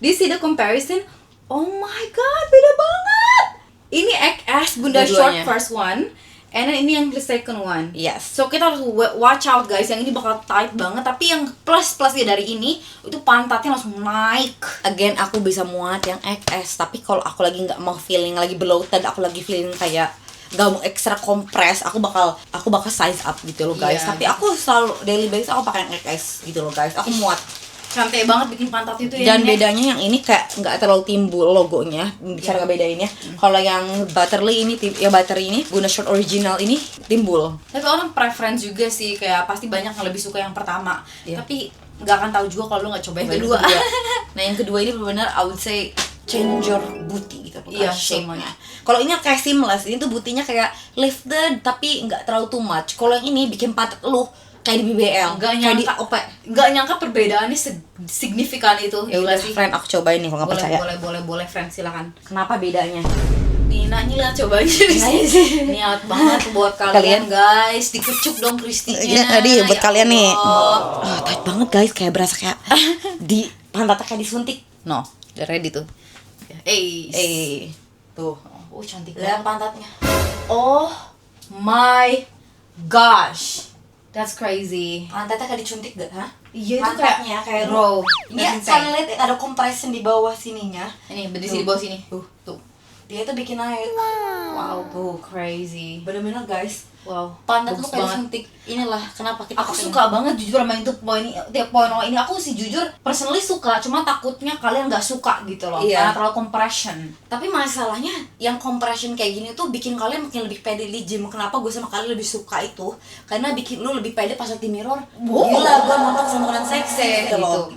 Do you see the comparison? Oh my god, beda banget. Ini XS Bunda Short Dua-duanya. first one, And then ini yang the second one. Yes. So kita harus watch out guys, yang ini bakal tight banget. Tapi yang plus-plusnya dari ini, itu pantatnya langsung naik. Again, aku bisa muat yang XS. Tapi kalau aku lagi nggak mau feeling lagi bloated, aku lagi feeling kayak gak mau ekstra kompres, aku bakal size up gitu loh guys. Iya, Tapi aku selalu daily basis aku pakai yang XS gitu loh guys. Aku muat. Cantik banget bikin pantat itu ya. Dan bedanya yang ini kayak nggak terlalu timbul logonya. Cara ngebedainnya. Kalau yang Butterly ini ya Buttery ini Guna Short original ini timbul. Tapi orang preference juga sih, kayak pasti banyak yang lebih suka yang pertama. Iya. Tapi nggak akan tahu juga kalau lu nggak coba yang kedua. Nah yang kedua ini benar-benar I would say change your booty gitu. Iya, shape-nya. Kalau ini kayak seamless, ini tuh booty-nya kayak lifted tapi nggak terlalu too much. Kalau yang ini bikin pantat lu kayak di BBL, Nggak nyangka perbedaannya signifikan itu. Ya udah friend, aku cobain nih kalau nggak percaya. Boleh friend, silakan. Kenapa bedanya? Nina ini lihat coba aja. Niat banget buat kalian guys, dikecup dong Kristinya. Iya, tadi buat kalian nih. Allah. Tight banget guys, kayak berasa kayak di pantatnya kayak disuntik. No, udah ready tuh. Tuh. Oh cantik Lihat banget. pantatnya. Oh my gosh, that's crazy. Pantatnya kayak disuntik gak, ha? Iya itu Pantatnya kayak bro. Ini kalian lihat ada compression di bawah sininya. Ini berdiri di bawah sini. Tuh. Dia tuh bikin naik. Wow, tuh crazy. Bener-bener guys. Wow. Pantat bagus tuh kayak banget. disuntik. Inilah kenapa kita Aku pakai suka banget jujur sama itu tiap poin ini. Aku sih jujur personally suka, cuma takutnya kalian nggak suka gitu loh. Iya. Karena terlalu compression. Tapi masalahnya yang compression kayak gini tuh bikin kalian makin lebih pede di gym. Kenapa gue sama kalian lebih suka itu? Karena bikin lu lebih pede pas liat di mirror. Wow. Gila, gue nonton semburan seksi gitu loh.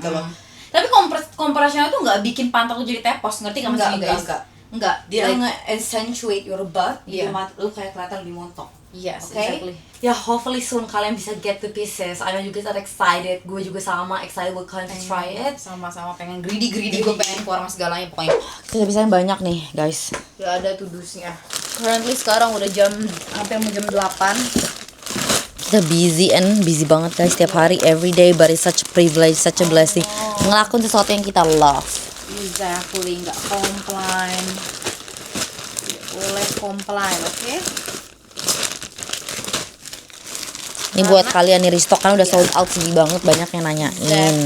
Tapi compression itu nggak bikin pantat lu jadi tepos, ngerti nggak maksudnya guys? Enggak. Dia Like- nge-accentuate your butt, Iya. bikin lu kayak kelihatan lebih montok. Yes, Oke? exactly. Ya hopefully soon kalian bisa get the pieces. I know you guys are excited. Gue juga sama excited buat kalian to try it. Sama-sama pengen greedy gue pengen keluar sama segalanya pokoknya. Kita bisa banyak nih guys. Gak ada tudusnya. Currently sekarang udah jam hampir mau jam 8. Kita busy banget guys setiap hari, every day, but it's such a privilege, such a blessing. Ngelakuin sesuatu yang kita love. Exactly, nggak complain. Boleh complain, oke? Ini buat kalian nih, restock kan udah sold out sedih banget, banyak yang nanyain.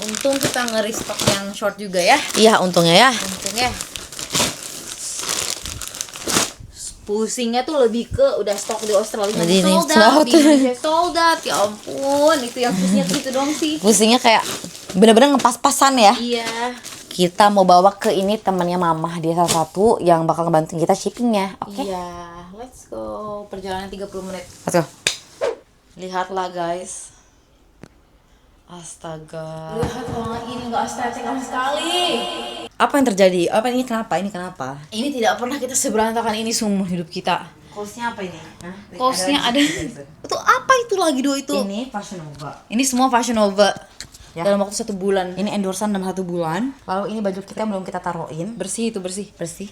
Untung kita nge-restock yang short juga ya. Iya untungnya ya. Untungnya. Pusingnya tuh lebih ke udah stok di Australia Jadi ini sold sold out, out. di Indonesia sold out. Ya ampun, itu yang pusingnya gitu dong sih. Pusingnya kayak bener-bener ngepas-pasan ya. Iya. Kita mau bawa ke ini temannya mama, dia salah satu yang bakal ngebantuin kita shippingnya. Oke? Iya, let's go. Perjalanan 30 menit. Let's go. Lihatlah guys. Astaga. Lihat ruangan ini nggak estetik sama sekali. Apa yang terjadi? Apa ini kenapa? Ini kenapa? Ini tidak pernah kita seberantakan ini seumur hidup kita. Kosnya apa ini? Kosnya ada. Itu apa itu lagi do itu? Ini Fashion Nova. Ini semua Fashion Nova. Ya. Dalam waktu 1 bulan. Ini endorsean dalam 1 bulan. Lalu ini baju kita belum kita taruhin. Bersih itu bersih. Bersih.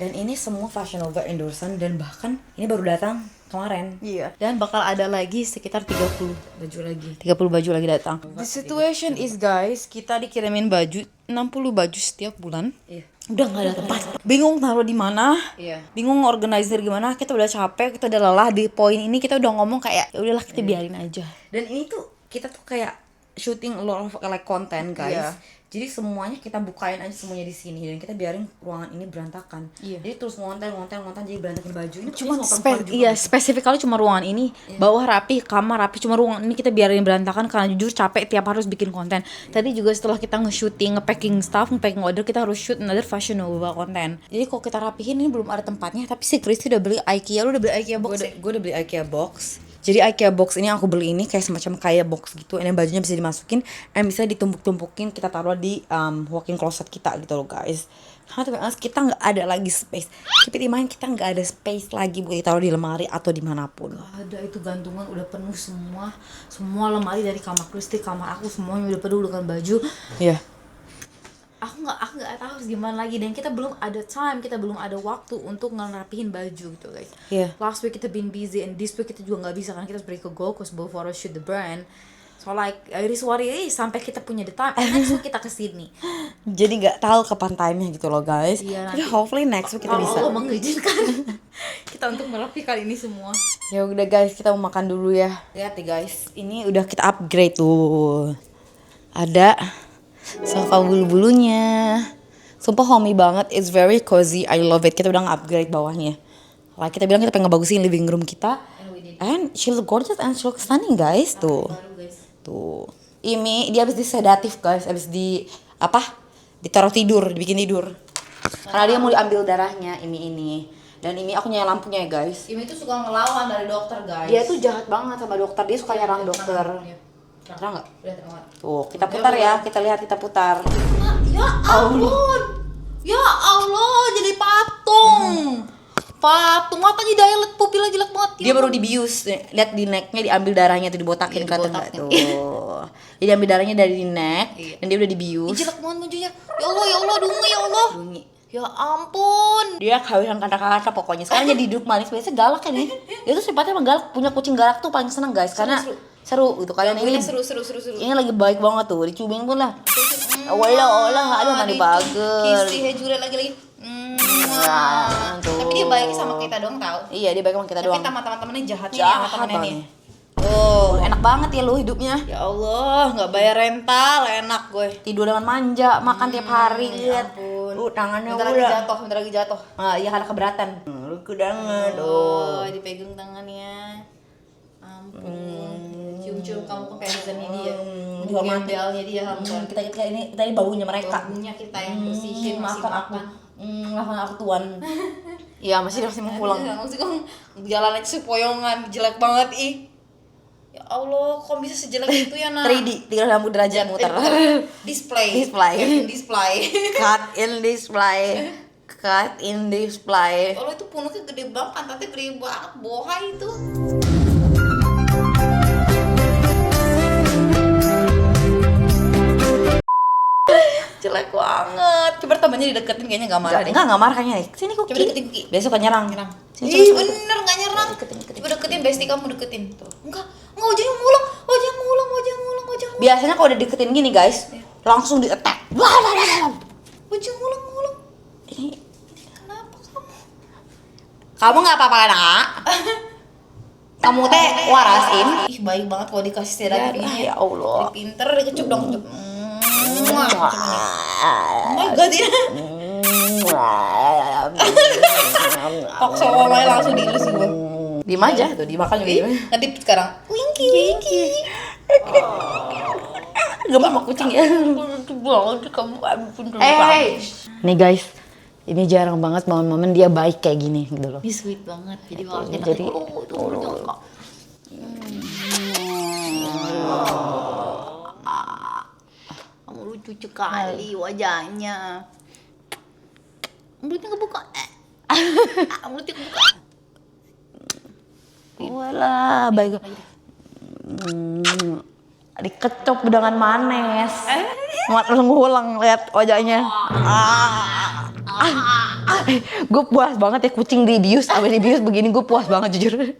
Dan ini semua Fashion Nova endorsean dan bahkan ini baru datang kemarin. Iya. Dan bakal ada lagi sekitar 30 Baju lagi. 30 baju lagi datang. The situation is guys, kita dikirimin baju 60 baju setiap bulan. Iya. Udah nggak ada tempat. Bingung taruh di mana. Iya. Bingung organizer gimana. Kita udah capek, kita udah lelah di poin ini. Kita udah ngomong kayak ya udahlah kita biarin aja. Dan ini tuh kita tuh kayak shooting a lot of like content guys. Iya. Jadi semuanya kita bukain aja semuanya di sini dan kita biarin ruangan ini berantakan. Iya. Jadi terus ngonten jadi berantakan baju ini. Cuma semua perempuan juga. iya spesifikali cuma ruangan ini, bawah rapi, kamar rapi, cuma ruangan ini kita biarin berantakan karena jujur capek tiap harus bikin konten. Tadi juga setelah kita nge-shooting, nge-packing stuff, nge-packing order, kita harus shoot another Fashion Nova konten. Jadi kalau kita rapihin ini belum ada tempatnya, tapi si Kristi udah beli IKEA. Lu udah beli IKEA box? Gue udah beli IKEA box. Jadi IKEA box ini aku beli ini kayak semacam kayak box gitu, and bajunya bisa dimasukin, and bisa ditumpuk-tumpukin, kita taruh di walk-in closet kita gitu loh guys. Karena tuh honest, kita nggak ada lagi space. Keep in mind, kita nggak ada space lagi buat ditaruh di lemari atau dimanapun. Ada itu gantungan udah penuh semua lemari dari kamar Kristi, kamar aku semuanya udah penuh dengan baju. Iya. Aku nggak tahu harus gimana lagi, dan kita belum ada time, kita belum ada waktu untuk ngerapihin baju gitu guys. Iya. Last week kita been busy, and this week kita juga nggak bisa kan, kita harus pergi ke Gold Coast buat photo shoot the brand. So like it is what it is, sampai kita punya the time, and next week kita ke Sydney. Jadi nggak tahu kapan time-nya gitu loh guys. Iya, Tapi nanti. hopefully next week kita Kalau bisa. Allah mengizinkan, kita untuk merapikan ini semua. Ya udah guys, kita mau makan dulu ya. Lihat nih guys, ini udah kita upgrade tuh. Ada sofa bulu-bulunya. Sumpah homey banget, it's very cozy, I love it. Kita udah nge-upgrade bawahnya. Like kita bilang kita pengen ngebagusin living room kita. And she look gorgeous and she look stunning guys. Tuh. Tuh. Ini dia habis disedatif guys, habis ditaruh tidur, dibikin tidur. Karena dia mau diambil darahnya ini. Dan ini aku nyalain lampunya ya guys. Imi tuh suka ngelawan dari dokter guys. Dia tuh jahat banget sama dokter, dia suka nyerang dokter. Terang nggak? Udah terang. Tuh, kita putar ya, kita lihat, kita putar. Ya ampun. Ya Allah, jadi patung. Patung matanya dialet, pupilnya jelek banget. Dia baru dibius, lihat di necknya diambil darahnya tuh dibotakin kata nggak tuh. Jadi ambil darahnya dari neck dan dia udah dibius. Jelek banget bajunya. Ya Allah, dungu ya Allah. Bunyi. Ya ampun. Dia kawinan kata-kata pokoknya. Sekarang jadi duduk manis, biasanya galak kan ya. Dia tuh sifatnya emang galak, punya kucing galak tuh paling seneng guys karena seru gitu. Kalian ini seru. Ini lagi baik banget tuh, dicubin pun lah. Olah, aduh mandi bager. Kisi juga lagi. Tuh. Tapi dia baik sama kita doang tau. Iya, dia baik sama kita Tapi doang. sama teman-temannya jahatnya Jahat sama temennya nih. banget. Oh, enak banget ya lu hidupnya. Ya Allah, nggak bayar rental, enak gue. Tidur dengan manja, makan tiap hari, lihat. ampun. Tangannya Bentar lagi jatuh. Ah, iya karena keberatan. Lu kedangan. Oh, dipegang tangannya. Ampun. Cium-cium kamu ke pengen ini ya. Gembelnya dia ampun. Kita ini baunya mereka. Baunya kita yang bersihin, masih makan aku. makan. Makan aku tuan. Iya, masih mau pulang. Maksud kamu jalan aja sepoyongan, jelek banget ih. Ya Allah, kok bisa sejelek itu ya nak? 3D, 360 derajat muter. Display. Cut in display. Allah itu punuknya gede banget, pantatnya gede banget, boha itu. Jelek banget. Coba temannya dideketin kayaknya gak marah deh. Enggak marah kayaknya nih. Sini Kuki. Coba deketin Kuki. Biasa suka nyerang. Sini, Ih coba. bener gak nyerang. Deketin. Coba deketin, bestie kamu deketin. Tuh. Enggak wajahnya ngulang. Biasanya kalau udah deketin gini guys, langsung di-attack. Wajah ngulang. Ini Kenapa kamu? kamu nggak apa-apa nak? Kamu teh warasin. Ih baik banget kalau dikasih sedatif ini. Ya Allah. Dia pinter, dia kecup dong. Oh my god ini. Pak somai langsung dielus gue. Diem aja tuh, dimakan juga diem. Nanti sekarang Winky. Gemes sama kucing ya. Nih guys, ini jarang banget momen-momen dia baik kayak gini gitu loh. Ini sweet banget. Jadi kalau kita Jadi kamu lucu sekali wajahnya. Mulutnya kebuka. Mulutnya kebuka. walah, baik. Dikecup dengan manis. Mat ngulang lihat wajahnya. Gue puas banget ya kucing dibius, abis dibius begini gue puas banget jujur.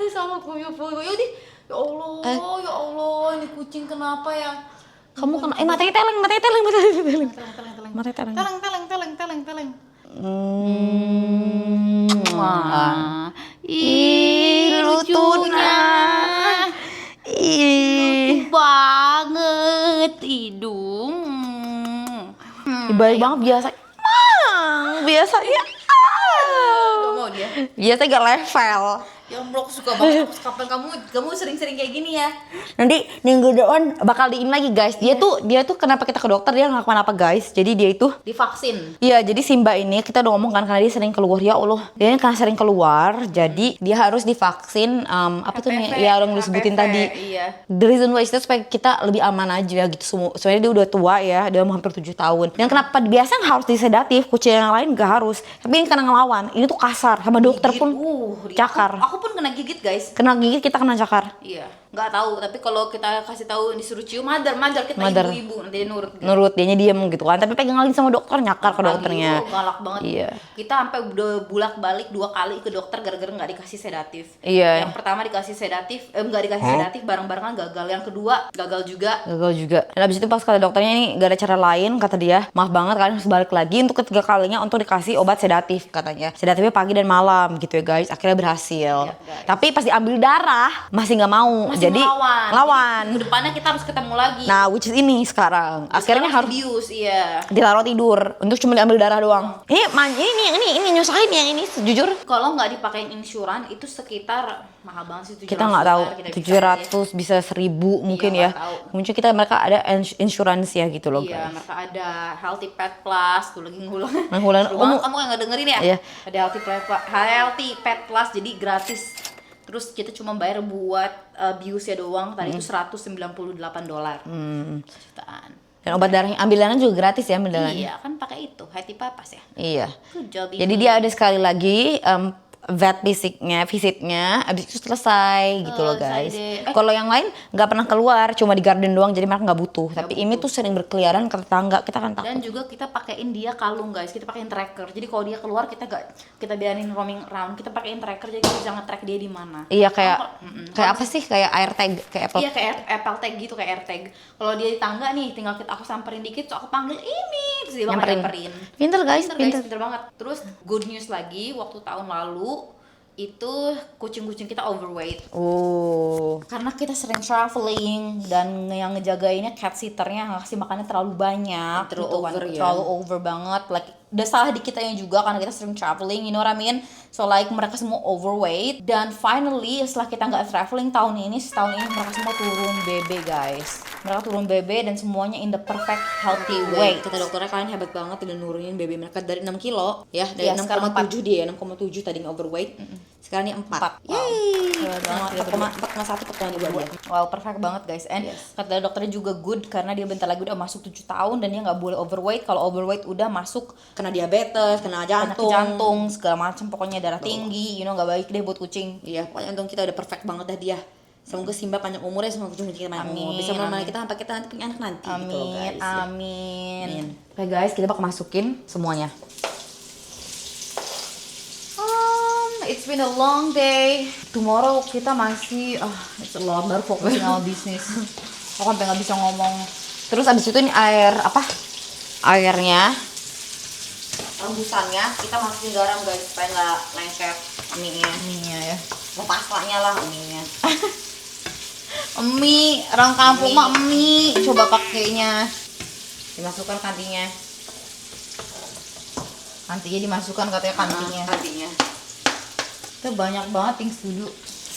Sama puyo di. Ya Allah, ini kucing kenapa ya? Kamu kena matanya teleng. Teleng. Ih, lucunya. Ih, Banget hidung. baik banget biasanya. Gak mau dia. Biasanya gak level. Ya Allah, aku suka banget. Kapan kamu sering-sering kayak gini ya? Nanti minggu depan bakal diin lagi guys. Dia tuh kenapa kita ke dokter dia nggak kenapa guys. Jadi dia itu Divaksin. iya, jadi Simba ini kita udah ngomong kan karena dia sering keluar, ya Allah. Dia ini karena sering keluar, jadi dia harus divaksin apa tuh nih? Ya udah disebutin tadi. Iya. The reason why itu supaya kita lebih aman aja gitu semua. Soalnya dia udah tua ya, dia hampir 7 tahun. Dan kenapa biasanya harus disedatif, kucing yang lain gak harus. Tapi ini karena ngelawan, ini tuh kasar sama dokter pun cakar. Aku pun kena gigit guys. Kena gigit kita kena cakar. Iya. nggak tahu, tapi kalau kita kasih tahu disuruh cium mother kita Mother. ibu-ibu nanti dia nurut gitu. Nurut, dianya diem gitu kan, tapi pegang lagi sama dokter, nyakar ke dokternya. Galak banget. Iya. Kita sampai udah bolak-balik 2 kali ke dokter gara-gara nggak dikasih sedatif. Iya. Yang pertama dikasih sedatif, nggak dikasih sedatif, bareng-barengan gagal. Yang kedua gagal juga. Gagal juga. Dan abis itu pas kata dokternya ini gak ada cara lain, kata dia, maaf banget kalian harus balik lagi untuk ketiga kalinya untuk dikasih obat sedatif katanya. Sedatifnya pagi dan malam gitu ya guys. Akhirnya berhasil. guys. Tapi pas diambil darah masih nggak mau. Masih Jadi ngelawan. Jadi, kedepannya kita harus ketemu lagi. Nah, which is ini sekarang. Akhirnya harus bius, iya. ditaruh tidur untuk cuma diambil darah doang. Ini nyusahin yang ini jujur. Kalau nggak dipakein insuran itu sekitar mahal banget sih, 700 Kita nggak tahu, dolar, kita 700 bisa 1000 mungkin Iya, ya. nggak tahu. Mungkin mereka ada insurance ya gitu loh Iya, guys. mereka ada Healthy Pet Plus, tuh lagi ngulang. Ngulang. Seru banget, kamu yang nggak dengerin ya? Iya. Ada Healthy Pet Plus, jadi gratis. Terus kita cuma bayar buat biusnya doang. Tadi itu $198. Jutaan. Dan obat darahnya, ambil darahnya juga gratis ya, ambil darahnya. Iya, kan pakai itu, Healthy Papas ya. Iya. Good job, Jadi Ibu. dia ada sekali lagi vet visitnya, abis itu selesai gitu loh selesai guys. deh. Kalau yang lain nggak pernah keluar, cuma di garden doang, jadi mereka nggak butuh. Tapi ini tuh sering berkeliaran ke tetangga, kita kan Dan takut. juga kita pakein dia kalung guys, kita pakein tracker. Jadi kalau dia keluar kita biarin roaming around, kita pakein tracker jadi kita bisa nge-track dia di mana. Iya kayak apa sih, kayak air tag, kayak Apple. Iya kayak Apple Tag gitu, kayak AirTag. Kalau dia di tangga nih, tinggal aku samperin dikit, terus aku panggil ini, terus dia bakal nyamperin. Pinter guys, pinter. Pinter banget. Terus good news lagi, waktu tahun lalu itu kucing-kucing kita overweight. Oh. Karena kita sering traveling dan yang ngejagainnya cat sitternya ngasih makannya terlalu banyak, Terlalu gitu kan. over ya. Terlalu over banget. Like udah salah di kitanya juga karena kita sering traveling, you know what I mean? So like mereka semua overweight dan finally setelah kita nggak traveling setahun ini mereka semua turun BB guys. Mereka turun BB dan semuanya in the perfect healthy weight. Kata dokternya kalian hebat banget udah nurunin baby mereka dari 6 kilo ya, dari Ya, sekarang 6,7 dia, 6,7 tadinya overweight. Sekarang ini 4. Yeay. 4,1 dia. Wow, perfect banget guys. And kata dokternya juga good karena dia bentar lagi udah masuk 7 tahun dan dia nggak boleh overweight. Kalau overweight udah masuk Kena diabetes, kena jantung. jantung segala macam, pokoknya darah tinggi, nggak baik deh buat kucing. Iya, pokoknya untung kita udah perfect banget dah dia. Semoga Simba panjang umurnya, semoga kucing-kucing kita panjang umur. Bisa menemani kita sampai kita nanti punya anak nanti gitu loh guys. Amin. Oke guys, kita bakal masukin semuanya. It's been a long day. Tomorrow kita masih it's a lot, baru fokus sama bisnis. Aku sampai nggak bisa ngomong. Terus abis itu ini airnya, rebusannya kita masukin garam guys supaya nggak lengket mie-nya. Mie ya. Pasanya lah mie-nya. Mie, orang kampung mah mie. Coba pakainya. Dimasukkan kantinya. Kantinya dimasukkan katanya kantinya. Kantinya. Itu banyak banget things to do.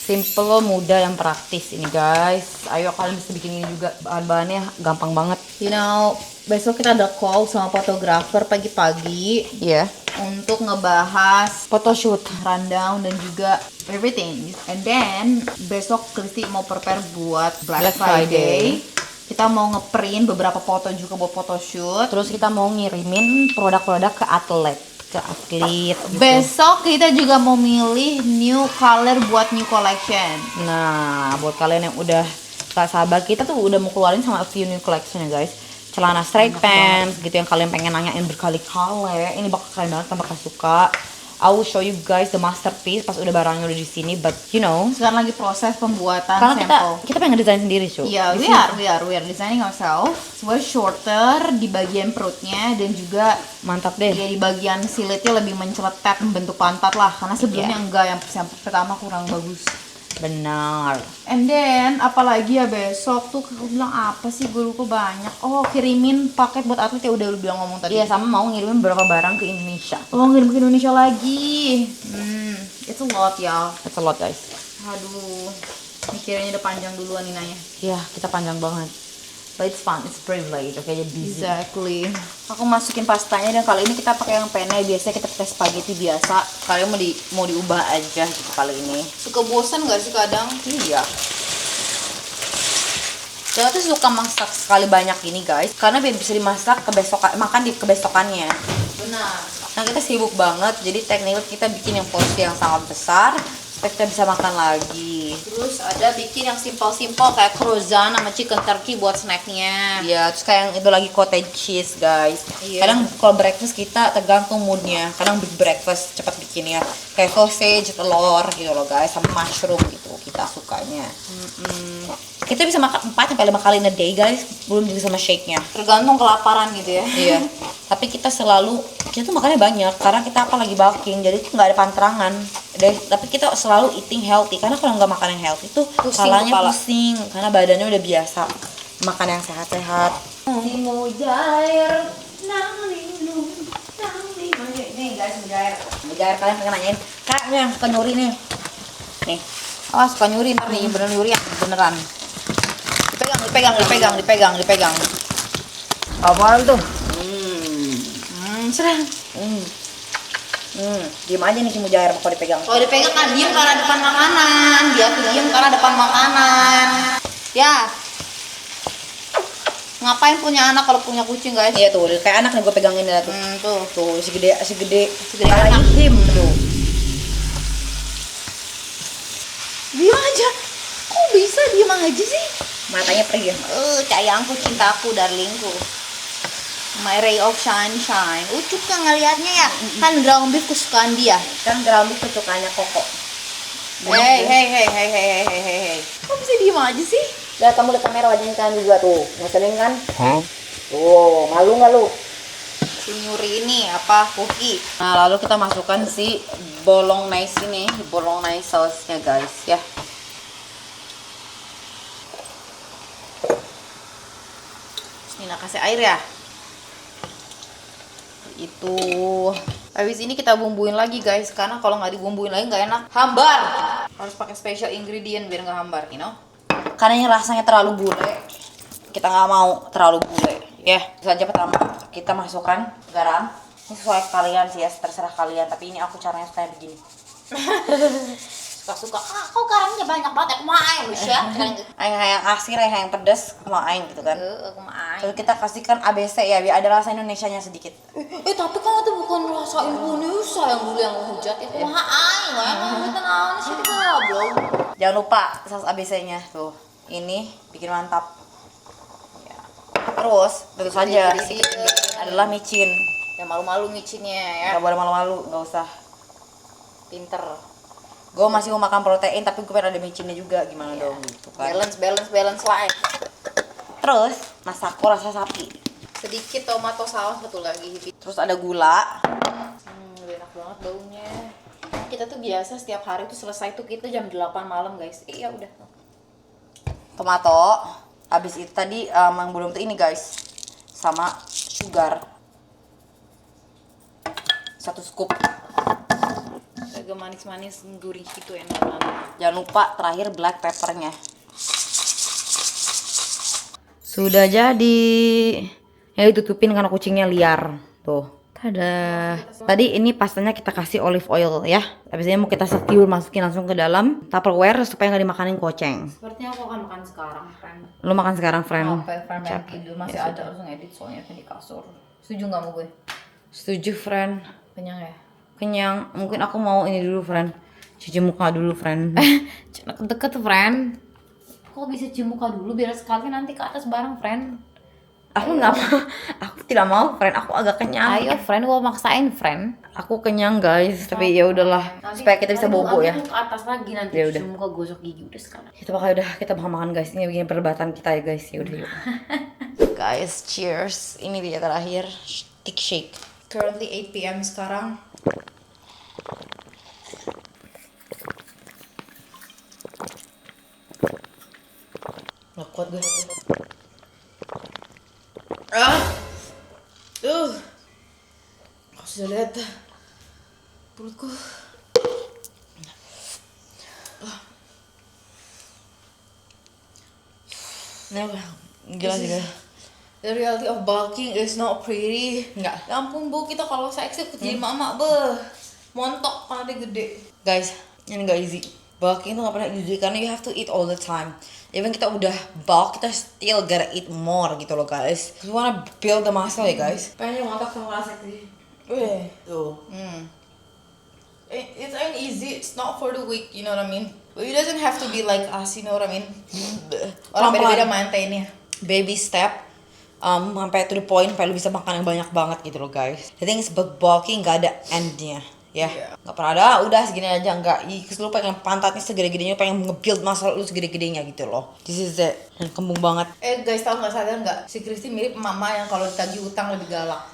Simple, mudah, dan praktis ini guys. Ayo kalian bisa bikin ini juga. Bahan-bahannya gampang banget. You know, besok kita ada call sama fotografer pagi-pagi Iya. untuk ngebahas Photoshoot. rundown dan juga everything. And then besok Kristi mau prepare buat Black Black Friday. Kita mau ngeprint beberapa foto juga buat photoshoot. Terus kita mau ngirimin produk-produk ke atlet. Gitu. Besok kita juga mau milih new color buat new collection. Nah, buat kalian yang udah gak sabar, kita tuh udah mau keluarin sama a few new collection ya guys. Celana straight pants gitu yang kalian pengen nanyain berkali-kali. Ini bakal keren banget, bakal suka. I will show you guys the masterpiece pas udah barangnya udah di sini, but you know, Sekarang lagi proses pembuatan karena sampel. kita pengen ngedesain sendiri, cuy. Iya, we are designing ourselves. We're shorter di bagian perutnya dan juga Mantap deh. ya di bagian silitnya lebih menceletet membentuk pantat lah. Karena sebelumnya enggak, yang pertama kurang bagus. Benar. And then apalagi ya besok tuh aku bilang apa sih, gue lupa banyak. Oh, kirimin paket buat atlet ya, udah lu bilang ngomong tadi. Iya, sama mau ngirimin beberapa barang ke Indonesia. Oh, ngirim ke Indonesia lagi. It's a lot ya. That's a lot guys. Aduh, mikirnya udah panjang duluan nih nanya. Iya, kita panjang banget. But it's fun, it's privilege, oke, jadi busy. Exactly. Aku masukin pastanya dan kali ini kita pakai yang penne. Biasanya kita pakai spaghetti biasa. Kali ini mau diubah aja gitu kali ini. Suka bosan nggak sih kadang? Iya. Saya tuh suka masak sekali banyak ini guys, karena biar bisa dimasak makan di kebesokannya. Benar. Nah kita sibuk banget, jadi tekniknya kita bikin yang porsi yang sangat besar supaya kita bisa makan lagi. Terus ada bikin yang simple-simple kayak croissant sama chicken turkey buat snacknya. Iya, terus kayak yang itu lagi cottage cheese, guys. Iya. Kadang kalau breakfast kita tergantung moodnya. Kadang big breakfast cepat bikinnya. Kayak sausage, telur gitu loh, guys, sama mushroom gitu. Kita sukanya. Kita bisa makan 4 sampai 5 kali in a day, guys. Belum juga sama shake-nya. Tergantung kelaparan gitu ya. Iya. Tapi kita tuh makannya banyak karena kita apa lagi bulking, jadi tuh nggak ada pantrangan. Tapi kita selalu eating healthy karena kalau nggak makan yang healthy tuh Pusing kepalanya kepala. pusing karena badannya udah biasa makan yang sehat-sehat. Si Mujair nang linung nang linung. Nih guys, Mujair kalian pengen nanyain, Kak, ini yang suka nyuri nih. Nih, awas suka nyuri ntar nih, beneran nyuri ya, beneran. Dipegang. apaan tuh? Serang. Diem aja nih si Mujair kalau dipegang. Kalau dipegang kan diem karena depan makanan. Dia tuh diem karena depan makanan. Ya. Ngapain punya anak kalau punya kucing, guys? Iya tuh, kayak anak nih gue pegangin dah tuh. Tuh. Tuh, segede anak. him tuh. Diem aja. Kok bisa diem aja sih? Matanya pergi ya. Sayangku, cintaku, darlingku. My ray of sunshine. Ucup kan ngeliatnya ya. Kan ground beef kesukaan dia. Kan ground beef kesukaannya Koko. Hey. Kok bisa diem aja sih? Lihat kamu lihat kamera wajahnya kan juga tuh, ngeselin kan? Tuh, malu nggak lu? Si nyuri ini apa? Cookie. Nah, lalu kita masukkan si bolognese ini, bolognese sausnya guys, ya. Terus Nina kasih air ya. Itu. Habis ini kita bumbuin lagi guys, karena kalau nggak dibumbuin lagi nggak enak. Hambar. Harus pakai special ingredient biar nggak hambar, you know? Karena ini rasanya terlalu bule, kita nggak mau terlalu bule, ya. Saja pertama kita masukkan garam. Ini sesuai kalian sih ya, terserah kalian. Tapi ini aku caranya kayak begini. Suka-suka. Kok garamnya banyak banget? Aku mau air, ya. Yang asin, yang pedas, mau aing gitu kan. Aku mau air. Terus kita kasihkan ABC ya, biar ada rasa Indonesianya sedikit. Tapi kamu tuh bukan rasa Indonesia yang dulu yang hujat itu. Mah aing, kita naon sih goblok. Jangan lupa saus ABC-nya tuh. Ini bikin mantap. Ya. Terus tentu saja adalah micin. Ya malu-malu micinnya ya. Gak boleh malu-malu, gak usah. Pinter. Gue masih mau makan protein tapi gue pengen ada micinnya juga, gimana dong gitu kan. Balance life. Terus masako rasa sapi. Sedikit tomato saus satu lagi. Terus ada gula. Enak banget baunya. Kita tuh biasa setiap hari tuh selesai tuh kita jam 8 malam guys. Iya udah. Tomato. Habis itu tadi yang belum tuh ini guys. Sama sugar. 1 scoop. Agak manis-manis gurih gitu enak banget. Jangan lupa terakhir black peppernya. Sudah jadi. Ya ditutupin karena kucingnya liar. Tuh. Tada. Tadi ini pastanya kita kasih olive oil ya. Habis ini mau kita secure masukin langsung ke dalam Tupperware supaya nggak dimakanin koceng. Sepertinya aku akan makan sekarang, friend. Lu makan sekarang, friend? Friend tidur masih ada langsung edit soalnya di kasur. Setuju nggak mau gue? Setuju, friend. Kenyang ya? Kenyang. Mungkin aku mau ini dulu, friend. Cuci muka dulu, friend. Deket tuh, friend. Kok bisa cuci muka dulu biar sekali nanti ke atas bareng, friend? Aku nggak mau. Aku tidak mau, friend. Aku agak kenyang. Ayo, friend, gua maksain, friend. Aku kenyang, guys. Tapi ya udahlah. Supaya kita bisa bobo ya. Ke atas lagi nanti Ya udah. cuci muka gosok gigi udah sekarang. Kita bakal makan, guys. Ini begini perdebatan kita ya, guys. Ya udah yuk. Guys, cheers. Ini dia terakhir. Stick shake. Currently 8 PM sekarang. Nggak kuat gue. Aku sudah lihat perutku. Ini apa? Gila juga. The reality of bulking is not pretty. Enggak. Ya ampun bu, kita kalau seksi jadi mama montok karena dia gede. Guys, ini gak easy. Bulking itu gak pernah easy karena you have to eat all the time. Even kita udah bulk, kita still gotta eat more gitu loh guys. We wanna build the muscle ya guys. Pengen montok sama rasa seksi. Tuh. It ain't easy. It's not for the weak. You know what I mean? But it doesn't have to be like us, you know what I mean? Orang beda-beda maintainnya. Baby step. Sampai to the point sampai lu bisa makan yang banyak banget gitu loh guys. The thing is bulking gak ada endnya. Ya, nggak pernah ada, udah segini aja nggak. Terus lu pengen pantatnya segede-gedenya, pengen nge-build muscle lu segede-gedenya gitu loh. This is it, dan kembung banget. Guys, tau nggak, sadar nggak? Si Kristi mirip mama yang kalau ditagih utang lebih galak.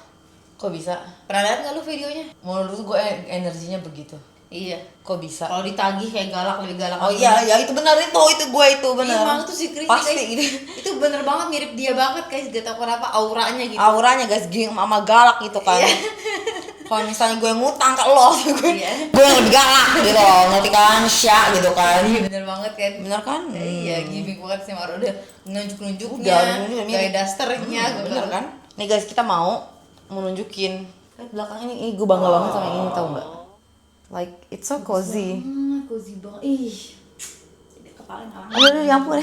Kok bisa? Pernah lihat nggak lu videonya? Menurut gue energinya begitu. Iya. Kok bisa? Kalau ditagih kayak galak, lebih galak. Oh iya, itu benar itu gue itu benar. Iya, emang tuh si Kristi pasti guys, gitu. itu bener banget mirip dia banget guys. Gak tau kenapa auranya gitu. Auranya guys, geng mama galak gitu kan. Kalau misalnya gue ngutang ke lo, gue yang lebih galak gitu loh, ngerti kan? Syak gitu kan. Iya bener banget kan. Bener kan? Iya, gimmick banget sih Maro, udah nunjuk-nunjuknya, Udah, kayak dasternya. Bener kan? Nih guys, kita mau nunjukin belakang ini gue bangga banget sama ini, tau nggak? Like it's so cozy. Cozy banget. Ih. Kepala nggak. Aduh, ya ampun,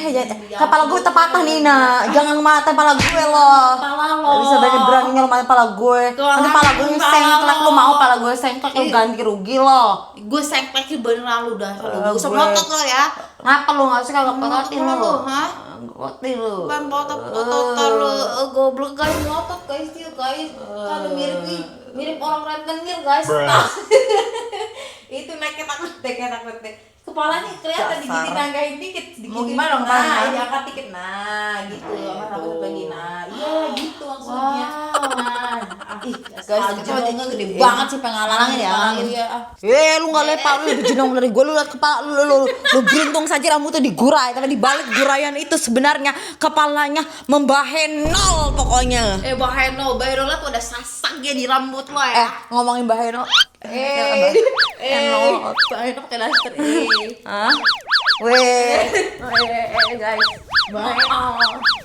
kepala gue terpatah Nina. Jangan mata kepala gue loh. Kepala lo. Bisa berani-beraninya lo mata kepala gue. Nanti kepala gue sengklek, lo mau kepala gue sengklek, lo ganti rugi lo. Gue sengklekin beneran lu dah. Gue semelotot lo ya. Ngapa lo nggak suka ngepototin lo? Hah? Ngepototin lo. Bukan potot lo. Goblok guys, melotot guys dia guys. Kan mirip orang rentenir guys. Itu naik takut deh. Kepalanya kelihatan digiting dikit. Mau gimana dong, nah, Pak? diangkat dikit. Nah, gitu. Sama lagi. Nah, iya gitu maksudnya. Nah, guys, coba gede banget sih pengalamannya ya. Iya. Lu nggak lepak, lu lebih jenong dari gue. Lu liat kepala lu beruntung saja rambutnya digurai, tapi di balik guraian itu sebenarnya kepalanya membahe nol pokoknya. Baheno tuh ada sasaknya di rambut lo ya. Ngomongin Baheno. Baheno pakai daster. Hah? Weh. Guys.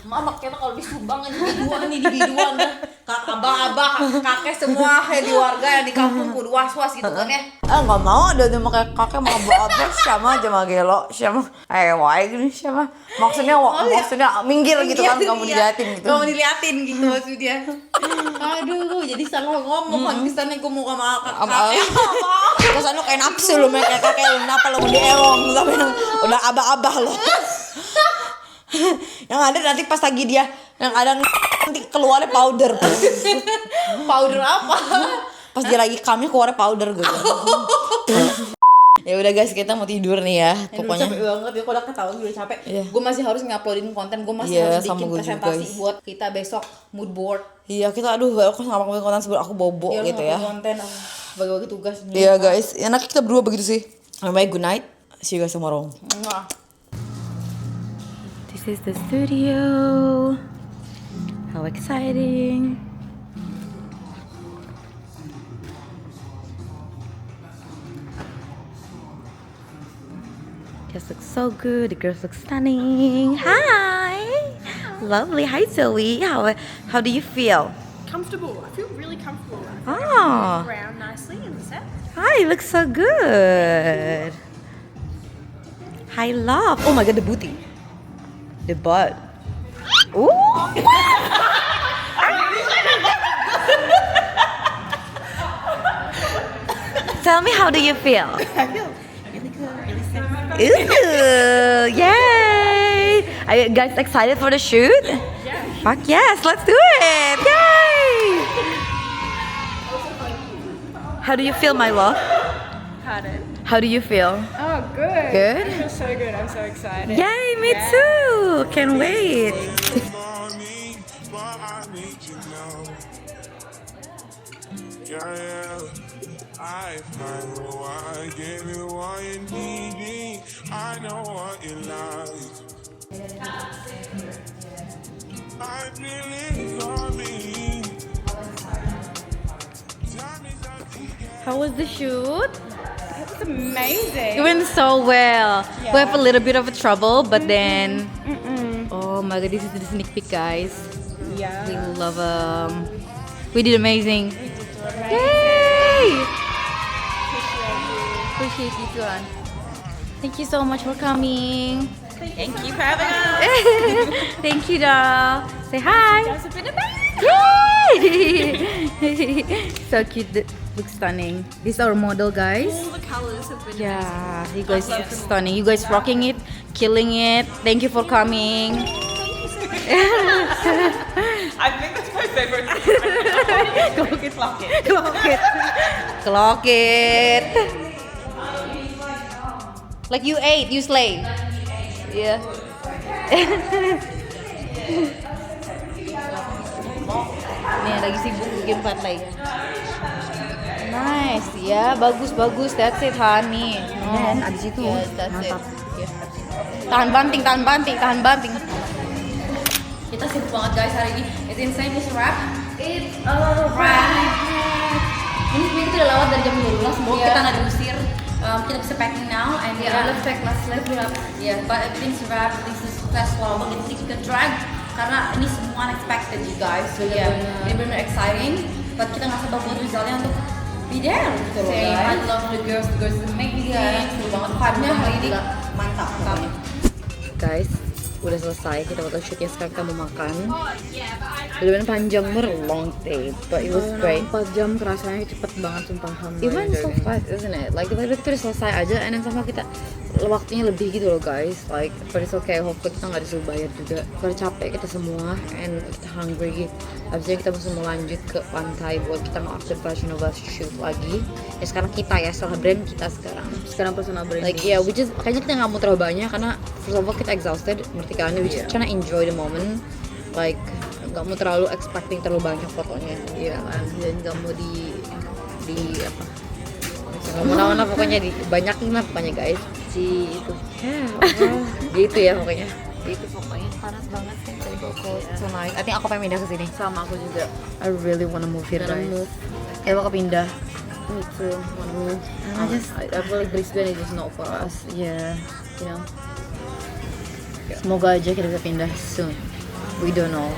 Mama kita kalau disumbang ini biduan dah. Abah, kakek semua di warga yang di kampung kudu was-was gitu kan ya. Nggak mau ada pakai kakek mau abah sama aja mah gelo sama wae gini sama maksudnya minggir gitu kan, kamu diliatin gitu. Kamu diliatin gitu maksudnya. Aduh, jadi salah ngomong kan pisannya gue mau sama kakek. Kesan lu kayak nafsu lu kayak kakek lu, kenapa lu dielong sampai udah abah-abah lo. Yang ada nanti pas lagi dia yang ada nanti keluarnya powder. Powder apa? Pas dia lagi kamnya keluarnya powder gitu. Ya udah guys, kita mau tidur nih ya. Pokoknya capek banget ya, kalau ketahuan gue udah capek. Gue masih harus nguploadin konten, gue masih Iya, harus sama bikin gue presentasi juga, buat kita besok mood board. Iya, kita aku nggak mau konten sebelum aku bobo Iya, gitu ya. konten bagi-bagi tugas. Iya guys, enak kita berdua begitu sih. Bye, good night. See you guys tomorrow. This is the studio. How exciting. Just looks so good. The girls look stunning. Hi. Lovely. Hi Zoe. How do you feel? Comfortable. I feel really comfortable. Oh. Around nicely in the set. Hi, you look so good. Hi, love. Oh my god, the booty. The butt. Ooh. Tell me, how do you feel? I feel really good, really sexy. Ooh, yay! Are you guys excited for the shoot? Yeah. Fuck yes, let's do it! Yay! How do you feel, my love? Pardon? How do you feel? Oh, good. Good? I feel so good. I'm so excited. Yay, me too! Can't wait! I find what I give you what you need. I know what you like. I believe for me. How was the shoot? It was amazing. It went so well. We have a little bit of a trouble, but then... Oh my god, this is the sneak peek, guys. Yeah. We love We did amazing. Yay! Appreciate you, Tuan. Thank you so much for coming. Thank you for having us. Thank you, doll. Say hi. Guys have been amazing. Yay! So cute, looks stunning. This is our model, guys. All the colors have been Yeah, you guys look stunning. You guys rocking it, killing it. Thank you for coming. I think that's my favorite thing. Clock it. Clock it. Clock it. Like you ate, you slay. Yeah. Nih lagi sibuk bikin partai. Nice, ya bagus. That's it, honey. Dan abis itu mantap. Yeah. Tahan banting. Kita sibuk banget guys hari ini. It's insane, it's wrap. It's a wrap. Ini sebenarnya kita udah lewat dari jam 12, semoga kita nggak diusir. Kita bisa packing now and let's pack, let's wrap. Yeah, but everything's wrap. This is fast slow banget, kita drag karena ini semua unexpected you guys. So yeah, ini benar exciting. But kita nggak sabar buat Rizalnya untuk be there gitu loh guys. I love the girls amazing. Seru banget. Vibe-nya hari ini mantap. Guys, udah selesai, kita bakal shootnya sekarang, kita mau makan. Bener-bener panjang, long day, but it was great. 4 jam kerasanya cepet banget, sumpah. Even so fast, isn't it? Like, tiba-tiba kita udah selesai aja, and then sama kita waktunya lebih gitu loh guys. Like, but it's okay, hopefully kita gak disuruh bayar juga. Karena capek kita semua, and kita hungry. Habisnya kita mau lanjut ke pantai buat kita nge-after Fashion Nova shoot lagi. Ya sekarang kita ya, setelah brand kita sekarang personal branding. Like yeah, which is kayaknya kita nggak mau terlalu banyak karena first of all kita exhausted mertikannya, we just trying to enjoy the moment. Like nggak mau terlalu expecting terlalu banyak fotonya. Iya kan, dan nggak mau di apa? Nggak mau naon lah pokoknya banyakin lah pokoknya guys. Itu. Gitu ya pokoknya. Itu pokoknya panas banget sih dari Boko. So nice. I think aku pengen pindah ke sini. Sama aku juga. I really wanna move here guys. Kita bakal pindah. Me too. Wanna move. I feel like Brisbane is just not for us. Yeah. You know. Semoga aja kita bisa pindah soon. We don't know.